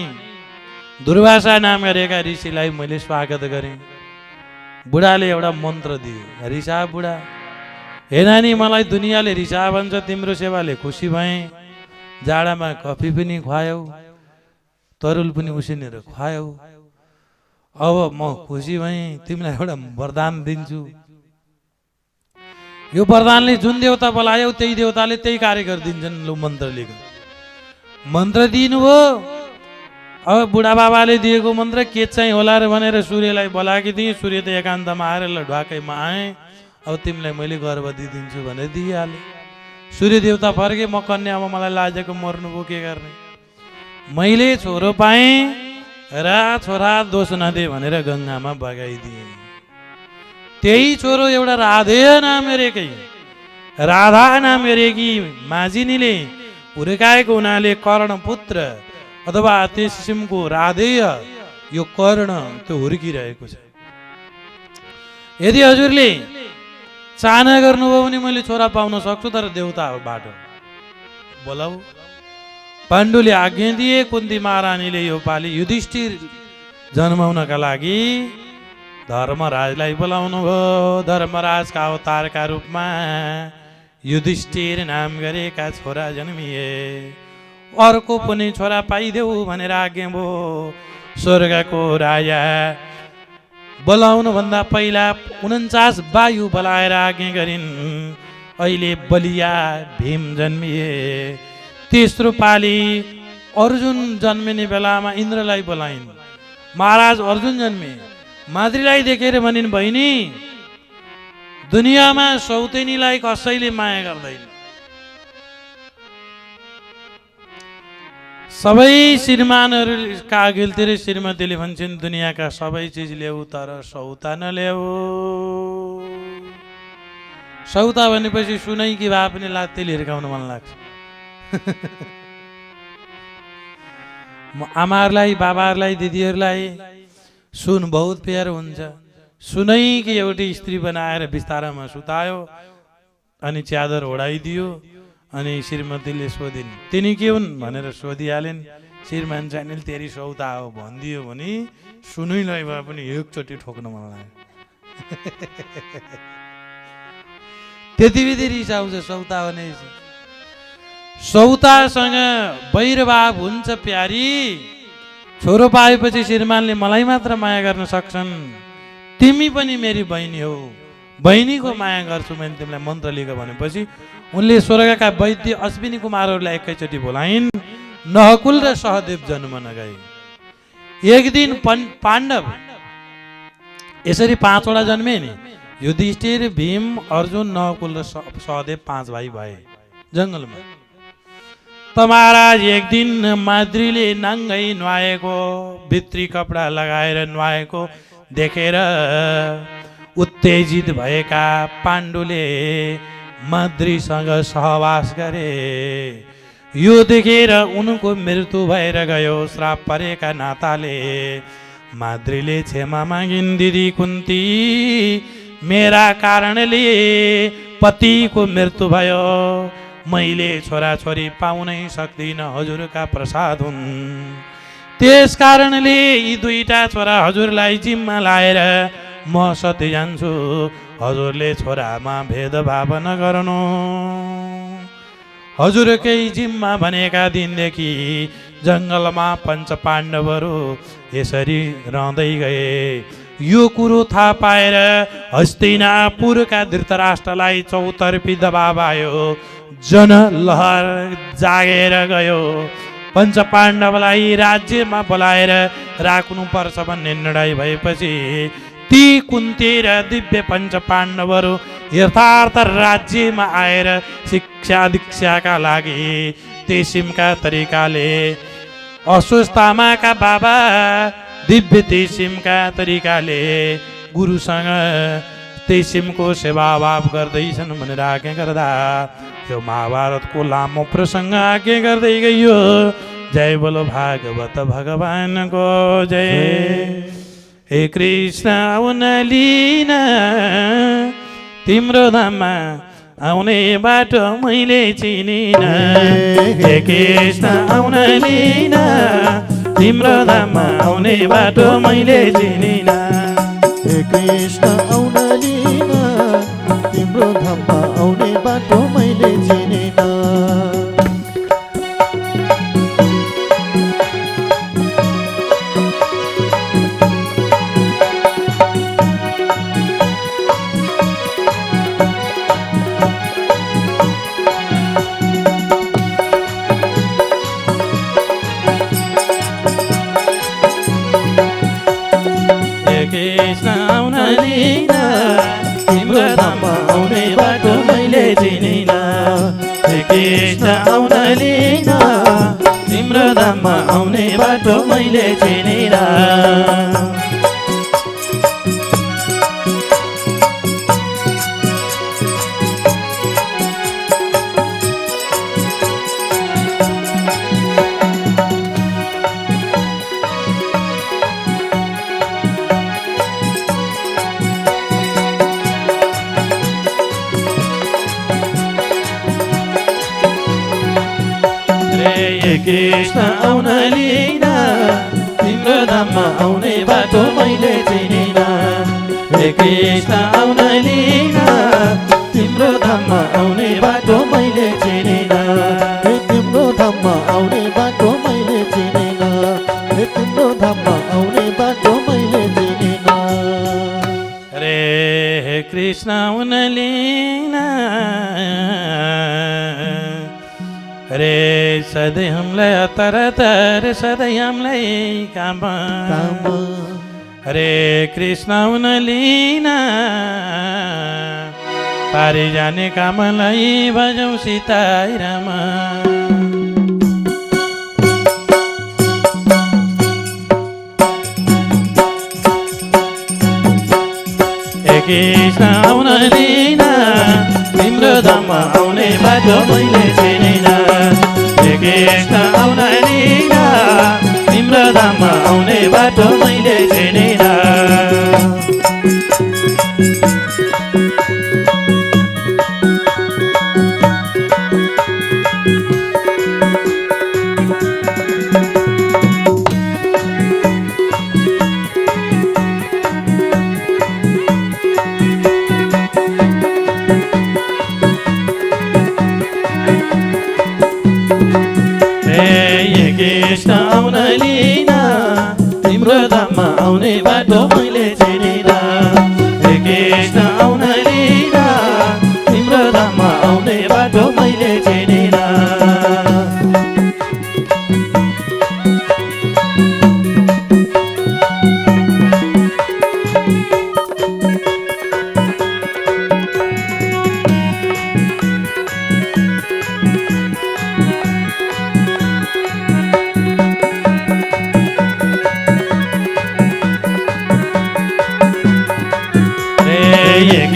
दुर्वासा नाम गरेका ऋषिलाई मैले स्वागत गरेँ। बुढाले एउटा मन्त्र दिए, रिसा बुढा, हे नानी मलाई दुनियाँले रिसा भन्छ, तिम्रो सेवाले खुसी भएँ। जाडामा कफी पनि खुवायौ, तरुल पनि उसिनेर खुवायौ। अब म खुसी भएँ, तिमीलाई एउटा वरदान दिन्छु। यो वरदानले जुन देवता बोलायौ त्यही देवताले त्यही कार्य गरिदिन्छन्। लु मन्त्र लेख। मन्त्र दिनुभयो। अब बुढाबाबाले दिएको मन्त्र के चाहिँ होला र भनेर सूर्यलाई बोलाएकी थिएँ। सूर्य त एकान्तमा आएर ल ढाकैमा आएँ, अब तिमीलाई मैले गर्भ दिइदिन्छु भनेर दिइहालेँ। सूर्य देवता फर्के, म कन्यामा मलाई लाजेको मर्नुभयो, के गर्ने? मैले छोरो पाएँ र छोरा दोष नदे भनेर गङ्गामा बगाइदिएँ। त्यही छोरो एउटा राधेय नाम गरेकै, राधा नाम गरेकी माझिनीले हुर्काएको हुनाले कर्णपुत्र अथवा त्यस किसिमको राधेय यो कर्ण त्यो हुर्किरहेको छ। यदि हजुरले चाहना गर्नुभयो भने मैले छोरा पाउन सक्छु, तर देउता हो बाटो, बोलाऊ। पाण्डुले आज्ञा दिए। कुन्ती महारानीले यो पालि युधिष्ठिर जन्माउनका लागि धर्मराजलाई बोलाउनु भयो। धर्मराजका अवतारका रूपमा युधिष्ठिर नाम गरेका छोरा जन्मिए। अर्को पनि छोरा पाइदेऊ भनेर आज्ञा भयो। स्वर्गको राजा बोलाउनु भन्दा पहिला 49 वायु बोलाएर आज्ञा गरिन्। अहिले बलिया भीम जन्मिए। तेस्रो पाली अर्जुन जन्मिने बेलामा इन्द्रलाई बोलाइन्। महाराज अर्जुन जन्मे। माद्रीलाई देखेर भनिन्, बहिनी दुनियाँमा सौतेनीलाई कसैले माया गर्दैन। सबै श्रीमानहरूका अघिल्तिर श्रीमतीले भन्छन्, दुनियाँका सबै चिज ल्याऊ तर सौता नल्याऊ। सौता भनेपछि सुनै कि भए पनि लात्तीले हिर्काउन मन लाग्छ। आमाहरूलाई, बाबाहरूलाई, दिदीहरूलाई सुन बहुत प्यारो हुन्छ। सुनै कि एउटी स्त्री बनाएर बिस्तारामा सुतायो अनि च्यादर ओढाइदियो। अनि श्रीमतीले सोधिन्, तिनी के हुन् भनेर सोधिहालिन्। श्रीमान चाहिने तेरी सौता हो भनिदियो भने सुनैलाई भए पनि एकचोटि ठोक्न मन लाग्यो। त्यति बिधि रिस आउँछ सौता भने। सौतासँग वैरभाव हुन्छ प्यारी। छोरो पाएपछि श्रीमानले मलाई मात्र माया गर्न सक्छन्। तिमी पनि मेरी बहिनी हो, बहिनीको माया गर्छु मैले तिमीलाई मन्त्र लिएको भनेपछि उनले स्वर्गका वैद्य अश्विनी कुमारहरूलाई एकैचोटि बोलाइन्। नहकुल र सहदेव जन्मन गए। एक दिन पाण्डव यसरी 5 वटा जन्मे नि। युधिष्ठिर, भीम, अर्जुन, नहकुल र सहदेव 5 भाइ भए जङ्गलमा। त महाराज एक दिन माद्रीले नाङ्गै नुहाएको, भित्री कपडा लगाएर नुहाएको देखेर उत्तेजित भएका पाण्डुले माद्रीसँग सहवास गरे। यो देखेर उनको मृत्यु भएर गयो। श्राप परेका नाताले माद्रीले क्षमा मागिन्, दिदी कुन्ती मेरा कारणले पतिको मृत्यु भयो। मैले छोराछोरी पाउनै सक्दिनँ, हजुरका प्रसाद हुन्। त्यस कारणले यी 2टा छोरा हजुरलाई जिम्मा लाएर म सती जान्छु। हजुरले छोरामा भेदभाव नगर्नु। हजुरकै जिम्मा भनेका दिनदेखि जङ्गलमा पञ्चपाण्डवहरू यसरी रहँदै गए। यो कुरो थाहा पाएर हस्तिनापुरका धृतराष्ट्रलाई चौतर्फी दबाव आयो। जनलहर जागेर गयो। पञ्चपाण्डवलाई राज्यमा बोलाएर राख्नुपर्छ भन्ने निर्णय भएपछि ती कुन्ती र दिव्य पञ्चपाण्डवहरू यथार्थ राज्यमा आएर शिक्षा दीक्षाका लागि तेसिमका तरिकाले अस्वस्थामाका बाबा दिव्य तेसिमका तरिकाले गुरुसँग तेसिमको सेवाभाव गर्दैछन् भनेर आज्ञा गर्दा यो महाभारतको लामो प्रसङ्ग आज्ञा गर्दै गयो। जय बोलो भागवत भगवानको जय। हे कृष्ण आउन लिन तिम्रो धाममा आउने बाटो मैले चिनिन। हे कृष्ण आउन लिन तिम्रो धाममा आउने बाटो मैले चिनिन। हे कृष्ण आउन लिन तिम्रो धाममा आउने बाटो मैले चिनिन। तिम्रो धाममा आउने बाटो मैले चिनिन। हे कृष्ण आउन लिन तिम्रो धाममा आउने बाटो मैले चिनिन। कृष्ण आउन लिन तिम्रो धाममा आउने बाटो मैले चिनिन हे कृष्ण आउन लिन तिम्रो धाममा आउने बाटो मैले चिनिन हे तिम्रो धाममा आउने बाटो मैले चिनिन हे तिम्रो धाममा आउने बाटो मैले चिनिन हे कृष्ण आउन लिन रे सधैँ हामीलाई तर सधैँ हामीलाई काम हरे कृष्ण आउन लिन पारी जाने कामलाई भजौँ सीताई राम हे कृष्ण आउन लिन तिम्रो धाममा आउने बाटो मैले चिनिन हे कृष्ण आउन लिन तिम्रो धाममा आउने बाटो मैले चिनिन कृष्ण आउन लिन तिम्रो धाममा आउने बाटो मैले चिनिन हे कृष्ण आउन लिन तिम्रो धाममा आउने बाटो मैले चिनिन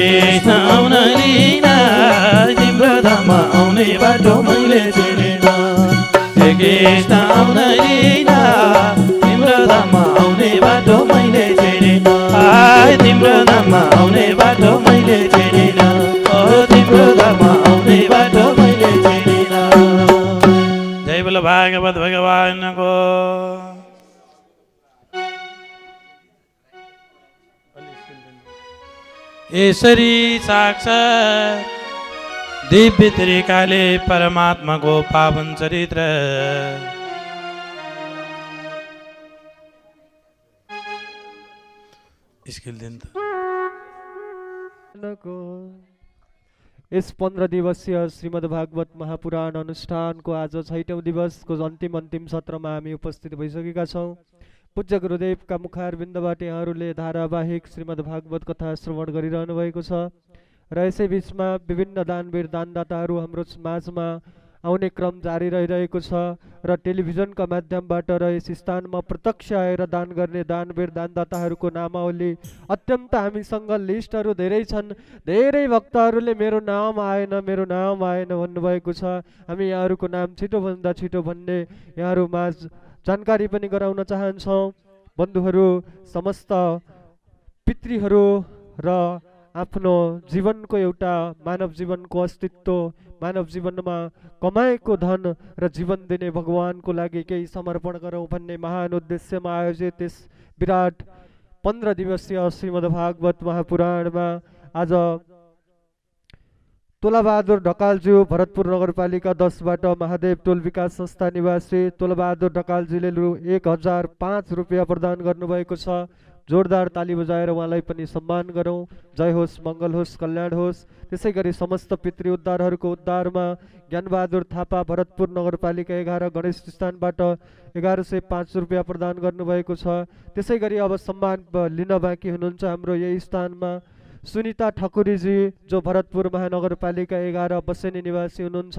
कृष्ण आउन लिन तिम्रो धाममा आउने बाटो मैले चिनिन हे कृष्ण आउन लिन तिम्रो धाममा आउने बाटो मैले चिनिन तिम्रो धाममा आउने बाटो मैले चिनिन तिम्रो धाममा आउने बाटो मैले चिनिन जय बोलो भागवत भगवानको यसरी साक्षात् दिव्य तरिकाले परमात्माको पावन चरित्र यस 15 दिवसीय श्रीमद् भागवत महापुराण अनुष्ठानको आज 6औं दिवसको अन्तिम सत्रमा हामी उपस्थित भइसकेका छौँ। पूज्य गुरुदेवका मुखारविन्दबाट यहाँहरूले धारावाहिक श्रीमद् भागवत कथा श्रवण गरिरहनु भएको छ र यसै बिचमा विभिन्न दानवीर दानदाताहरू हाम्रो माझमा आउने क्रम जारी रहिरहेको छ र टेलिभिजनका माध्यमबाट र यस स्थानमा प्रत्यक्ष आएर दान गर्ने दानवीर दानदाताहरूको नामावली अत्यन्त हामीसँग लिस्टहरू धेरै छन्। धेरै भक्तहरूले मेरो नाम आएन भन्नुभएको छ। हामी यहाँहरूको नाम छिटोभन्दा छिटो भन्ने यहाँहरूमाझ जानकारी पनि गराउन चाहन्छौँ। बन्धुहरू, समस्त पितृहरू र आफ्नो जीवनको एउटा मानव जीवनको अस्तित्व, मानव जीवनमा कमाएको धन र जीवन दिने भगवानको लागि केही समर्पण गरौँ भन्ने महान उद्देश्यमा आयोजित यस विराट 15 दिवसीय श्रीमद् भागवत महापुराणमा आज तोलाबहादुर ढकालज्यू भरतपुर नगरपालिका 10बाट महादेव टोल विकास संस्था निवासी तोलाबहादुर ढकालज्यूले रु 1005 रुपियाँ प्रदान गर्नुभएको छ। जोरदार ताली बजाएर उहाँलाई पनि सम्मान गरौँ। जय होस्, मङ्गल होस्, कल्याण होस्। त्यसै गरी समस्त पितृ उद्धारहरूको उद्धारमा ज्ञानबहादुर थापा भरतपुर नगरपालिका 11 गणेश स्थानबाट 1105 रुपियाँ प्रदान गर्नुभएको छ। त्यसै गरी अब सम्मान लिन बाँकी हुनुहुन्छ हाम्रो यही स्थानमा सुनिता ठकुरीजी, जो भरतपुर महानगरपालिका 11 बसेनी निवासी हुनुहुन्छ।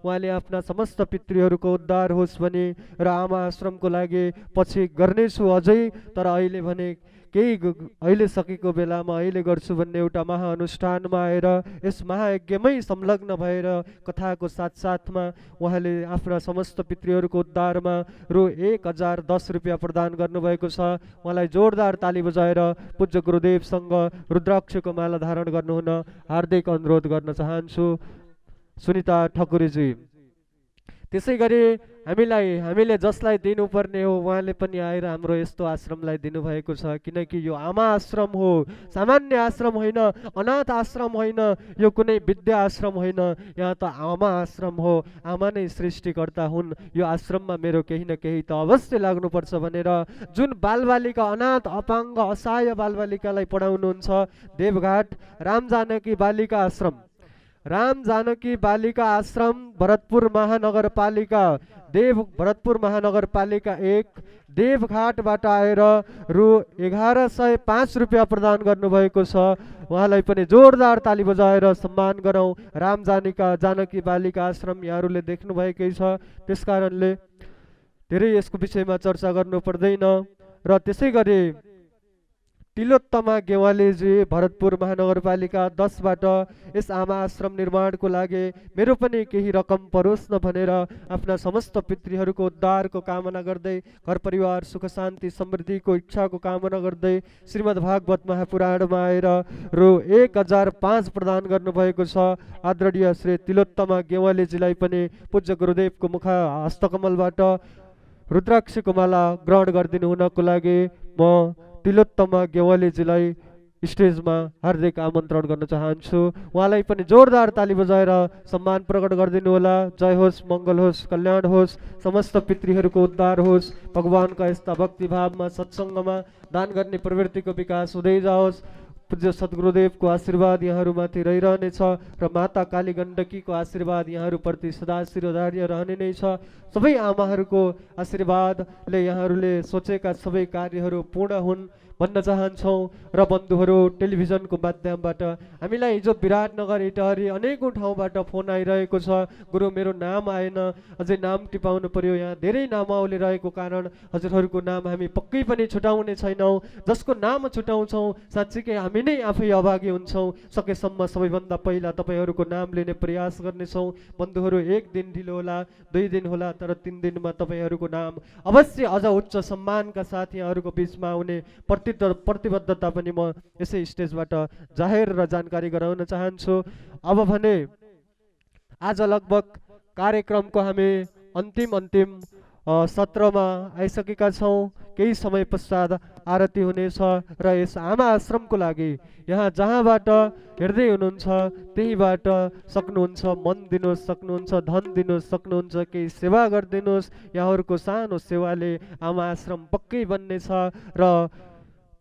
उहाँले आफ्ना समस्त पितृहरूको उद्धार होस् भने र आमा आश्रमको लागि पछि गर्नेछु अझै, तर अहिले भने अहिले सकेको बेलामा अहिले गर्छु भन्ने एउटा महाअनुष्ठानमा आएर यस महायज्ञमै संलग्न भएर कथाको साथसाथमा उहाँले आफ्ना समस्त पितृहरूको उद्धारमा रु 1010 रुपियाँ प्रदान गर्नुभएको छ। उहाँलाई जोरदार ताली बजाएर पूज्य गुरुदेवसँग रुद्राक्षको माला धारण गर्नुहुन हार्दिक अनुरोध गर्न चाहन्छु सुनिता ठकुरीजी। त्यसै गरी हामीले जसलाई दिनुपर्ने हो उहाँले पनि आएर हाम्रो यस्तो आश्रमलाई दिनुभएको छ, किनकि यो आमा आश्रम हो, सामान्य आश्रम होइन, अनाथ आश्रम होइन, यो कुनै विद्या आश्रम होइन, यहाँ त आमा आश्रम हो। आमा नै सृष्टिकर्ता हुन्। यो आश्रममा मेरो केही न केही त अवश्य लाग्नुपर्छ भनेर जुन बालबालिका, अनाथ अपाङ्ग असहाय बालबालिकालाई पढाउनुहुन्छ देवघाट राम जानकी बालिका आश्रम, राम जानकी बालिका आश्रम भरतपुर महानगरपालिका, भरतपुर महानगरपालिका 1 देवघाटबाट आएर रु 1105 रुपियाँ प्रदान गर्नुभएको छ। उहाँलाई पनि जोरदार ताली बजाएर सम्मान गरौँ। राम जानकी बालिका आश्रम यहाँहरूले देख्नुभएकै छ, त्यसकारणले धेरै यसको विषयमा चर्चा गर्नु पर्दैन। र त्यसै गरी तिलोत्तमा गेवालीजी भरतपुर महानगरपालिका 10बाट यस आमा आश्रम निर्माणको लागि मेरो पनि केही रकम परोस् न भनेर आफ्ना समस्त पितृहरूको उद्धारको कामना गर्दै, घर परिवार सुख शान्ति समृद्धिको इच्छाको कामना गर्दै श्रीमद् भागवत महापुराणमा आएर रु 1005 प्रदान गर्नुभएको छ। आदरणीय श्री तिलोत्तमा गेवालीजीलाई पनि पूज्य गुरुदेवको मुख हस्तकमलबाट रुद्राक्षको माला ग्रहण गरिदिनु हुनको लागि म तिलोत्तमा गेवालीजीलाई स्टेजमा हार्दिक आमन्त्रण गर्न चाहन्छु। उहाँलाई पनि जोरदार ताली बजाएर सम्मान प्रकट गरिदिनु होला। जय होस्, मङ्गल होस्, कल्याण होस्, समस्त पितृहरूको उद्धार होस्, भगवानका यस्ता भक्तिभावमा सत्सङ्गमा दान गर्ने प्रवृत्तिको विकास हुँदै जाओस्। पूज्य सद्गुरुदेवको आशीर्वाद यहाँहरूमाथि रहिरहनेछ र माता काली गण्डकीको आशीर्वाद यहाँहरूप्रति सदा शिरोधार्य रहने नै छ। सबै आमाहरूको आशीर्वादले यहाँहरूले सोचेका सबै कार्यहरू पूर्ण हुन् भन्न चाहन्छौँ। र बन्धुहरू, टेलिभिजनको माध्यमबाट हामीलाई हिजो विराटनगर, इटहरी अनेकौँ ठाउँबाट फोन आइरहेको छ। गुरु, मेरो नाम आएन, अझै नाम टिपाउनु पर्यो। यहाँ धेरै नामावली रहेको कारण हजुरहरूको नाम हामी पक्कै पनि छुटाउने छैनौँ। जसको नाम छुटाउँछौँ साँच्चीकै हामी नै आफै अभागी हुन्छौँ। सकेसम्म सबैभन्दा पहिला तपाईँहरूको नाम लिने प्रयास गर्नेछौँ। बन्धुहरू, 1 दिन ढिलो होला, 2 दिन होला, तर 3 दिनमा तपाईँहरूको नाम अवश्य अझ उच्च सम्मानका साथ यहाँहरूको बिचमा आउने प्रतिबद्धता पनि म यसै स्टेजबाट जाहेर र जानकारी गराउन चाहन्छु। अब भने आज लगभग कार्यक्रमको हामी अन्तिम सत्रमा आइसकेका छौँ। केही समय पश्चात आरती हुनेछ र यस आमा आश्रमको लागि यहाँ जहाँबाट हेर्दै हुनुहुन्छ त्यहीबाट सक्नुहुन्छ मन दिनुहोस्, सक्नुहुन्छ धन दिनुहोस्, सक्नुहुन्छ केही सेवा गरिदिनुहोस्। यहाँहरूको सानो सेवाले आमा आश्रम पक्कै बन्नेछ। र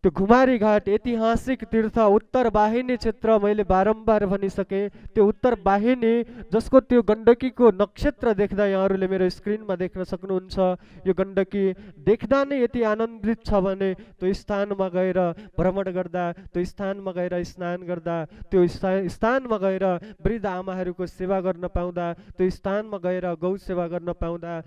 त्यो घुमारी घाट ऐतिहासिक तीर्थ उत्तर वाहिनी क्षेत्र मैले बारम्बार भनिसकेँ। त्यो उत्तर वाहिनी जसको त्यो गण्डकीको नक्षत्र देख्दा यहाँहरूले मेरो स्क्रिनमा देख्न सक्नुहुन्छ। यो गण्डकी देख्दा नै यति आनन्दित छ भने त्यो स्थानमा गएर भ्रमण गर्दा, त्यो स्थानमा गएर स्नान गर्दा, त्यो स्थानमा गएर वृद्ध आमाहरूको सेवा गर्न पाउँदा, त्यो स्थानमा गएर गौ सेवा गर्न पाउँदा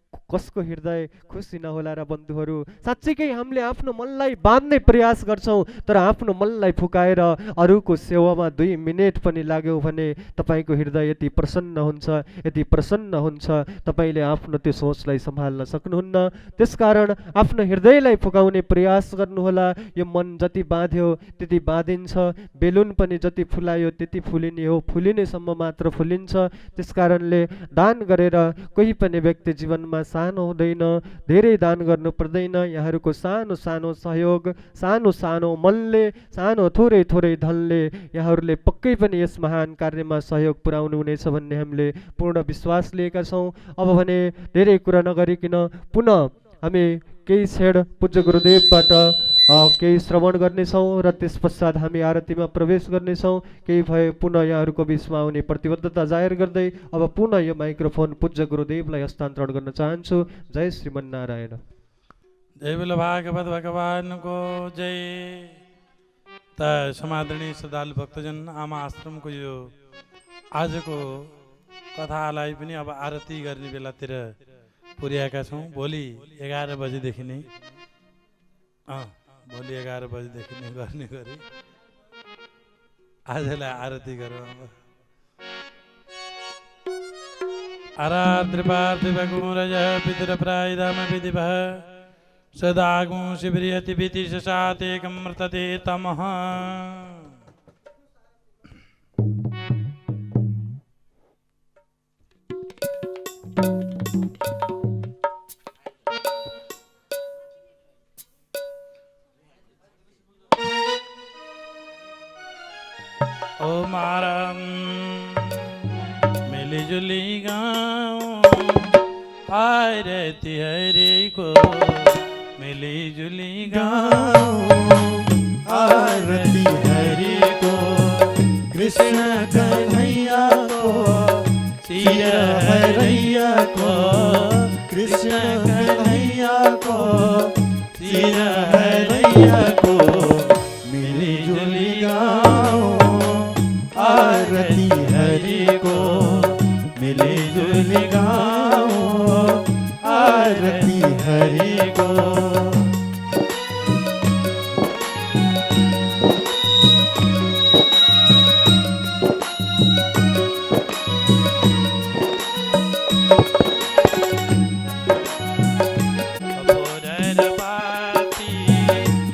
कसको हृदय खुसी नहोला र बन्धुहरू। साँच्चीकै हामीले आफ्नो मनलाई बाँध्ने प्रयास गर्छौँ, तर आफ्नो मनलाई फुकाएर अरूको सेवामा 2 मिनेट पनि लाग्यो भने तपाईँको हृदय यति प्रसन्न हुन्छ, यति प्रसन्न हुन्छ, तपाईँले आफ्नो त्यो सोचलाई सम्हाल्न सक्नुहुन्न। त्यसकारण आफ्नो हृदयलाई फुकाउने प्रयास गर्नुहोला। यो मन जति बाँध्यो त्यति बाँधिन्छ, बेलुन पनि जति फुलायो त्यति फुलिने हो, फुलिनेसम्म मात्र फुलिन्छ। त्यसकारणले दान गरेर कोही पनि व्यक्ति जीवनमा सानो हुँदैन, धेरै दान गर्नु पर्दैन। यहाँहरूको सानो सानो सहयोग, सानो सानो मनले, सानो थोरै थोरै धनले यहाँहरूले पक्कै पनि यस महान कार्यमा सहयोग पुर्याउनु हुनेछ भन्ने हामीले पूर्ण विश्वास लिएका छौँ। अब भने धेरै कुरा नगरिकन पुनः हामी केही क्षण पूज्य गुरुदेवबाट केही श्रवण गर्नेछौँ र त्यस पश्चात हामी आरतीमा प्रवेश गर्नेछौँ। केही भए पुनः यहाँहरूको बिचमा आउने प्रतिबद्धता जाहेर गर्दै अब पुनः यो माइक्रोफोन पूज्य गुरुदेवलाई हस्तान्तरण गर्न चाहन्छु। जय श्रीमन्नारायण। जय बोलो भागवत भगवानको जय। त समादरणीय श्रद्धालु भक्तजन, आमा आश्रमको यो आजको कथालाई पनि अब आरती गर्ने बेलातिर पुर्याएका छौँ। भोलि 11 बजेदेखि नै भोलि 11 बजेदेखि नै गर्ने गरी आजलाई आरती गरौँ। आराद्रपार्थिवकुरज पितरप्रायधाम विधिवः सदागुं शिबिर्यति भीतिशशातेकं मृतते तमः। ओ मारा मिली जुली गाओ आरती हरि को मिली जुली गाओ आरती हरि को कृष्ण कन्हैया को सिर हरैया को कृष्ण कन्हैया को सिर हरैया को मिली जुली गाओ आरती हरि को मिली जुली गाओ आरती हरि को।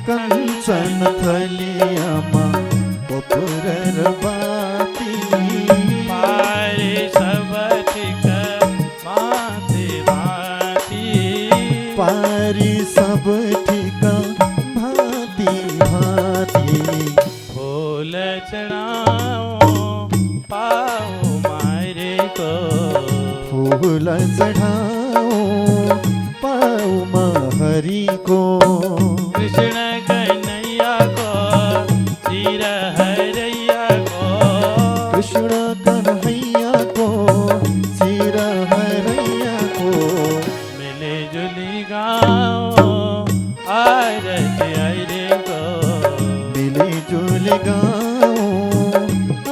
कंचन थलियामा कपूर बाती पारे सब ठिक माथे माथी पारी सब ठिका भाती भाती फूल चढ़ाओ पाओ मारे को फूल चढ़ाओ पाऊ हरि को कृष्ण कन्हैया को सिर हरैया को कृष्ण कन्हैया को सिर हरैया को मिले जुली गाओ आरती हरि को मिली जुल गाओ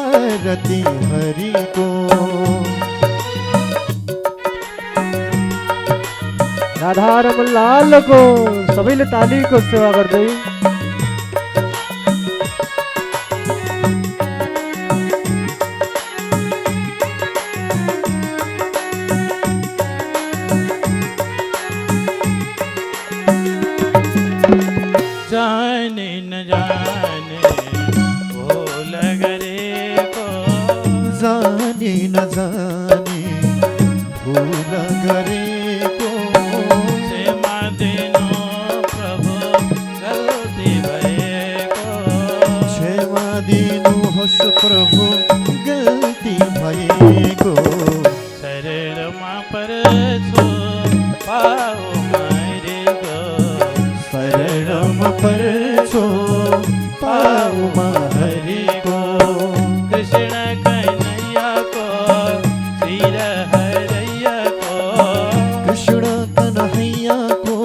आरती हरि को। राधारमण लाल को सबैले तालीको सेवा गर्दै जाने न जाने भूल गरे को जाने न जाने भूल गरे को क्षमा देनो प्रभु गलती भएको क्षमा दिनुहोस् प्रभु गल्ती भएको शरणमा पर्छु पाओ मारेको शरणमा पर्छु पाऊ हरि को कृष्ण कन्हैया को सिर हरैया को कृष्ण कन्हैया को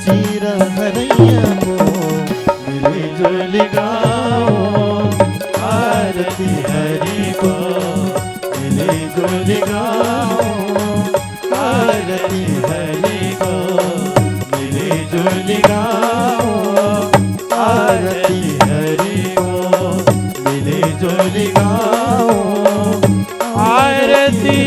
सिर हरैया को मिली जुल गाओ आरती हरि को मिली जुल गाओ आरती हरि को मिली जुल गाओ आरती हरि को मिली जुल गाओ आरती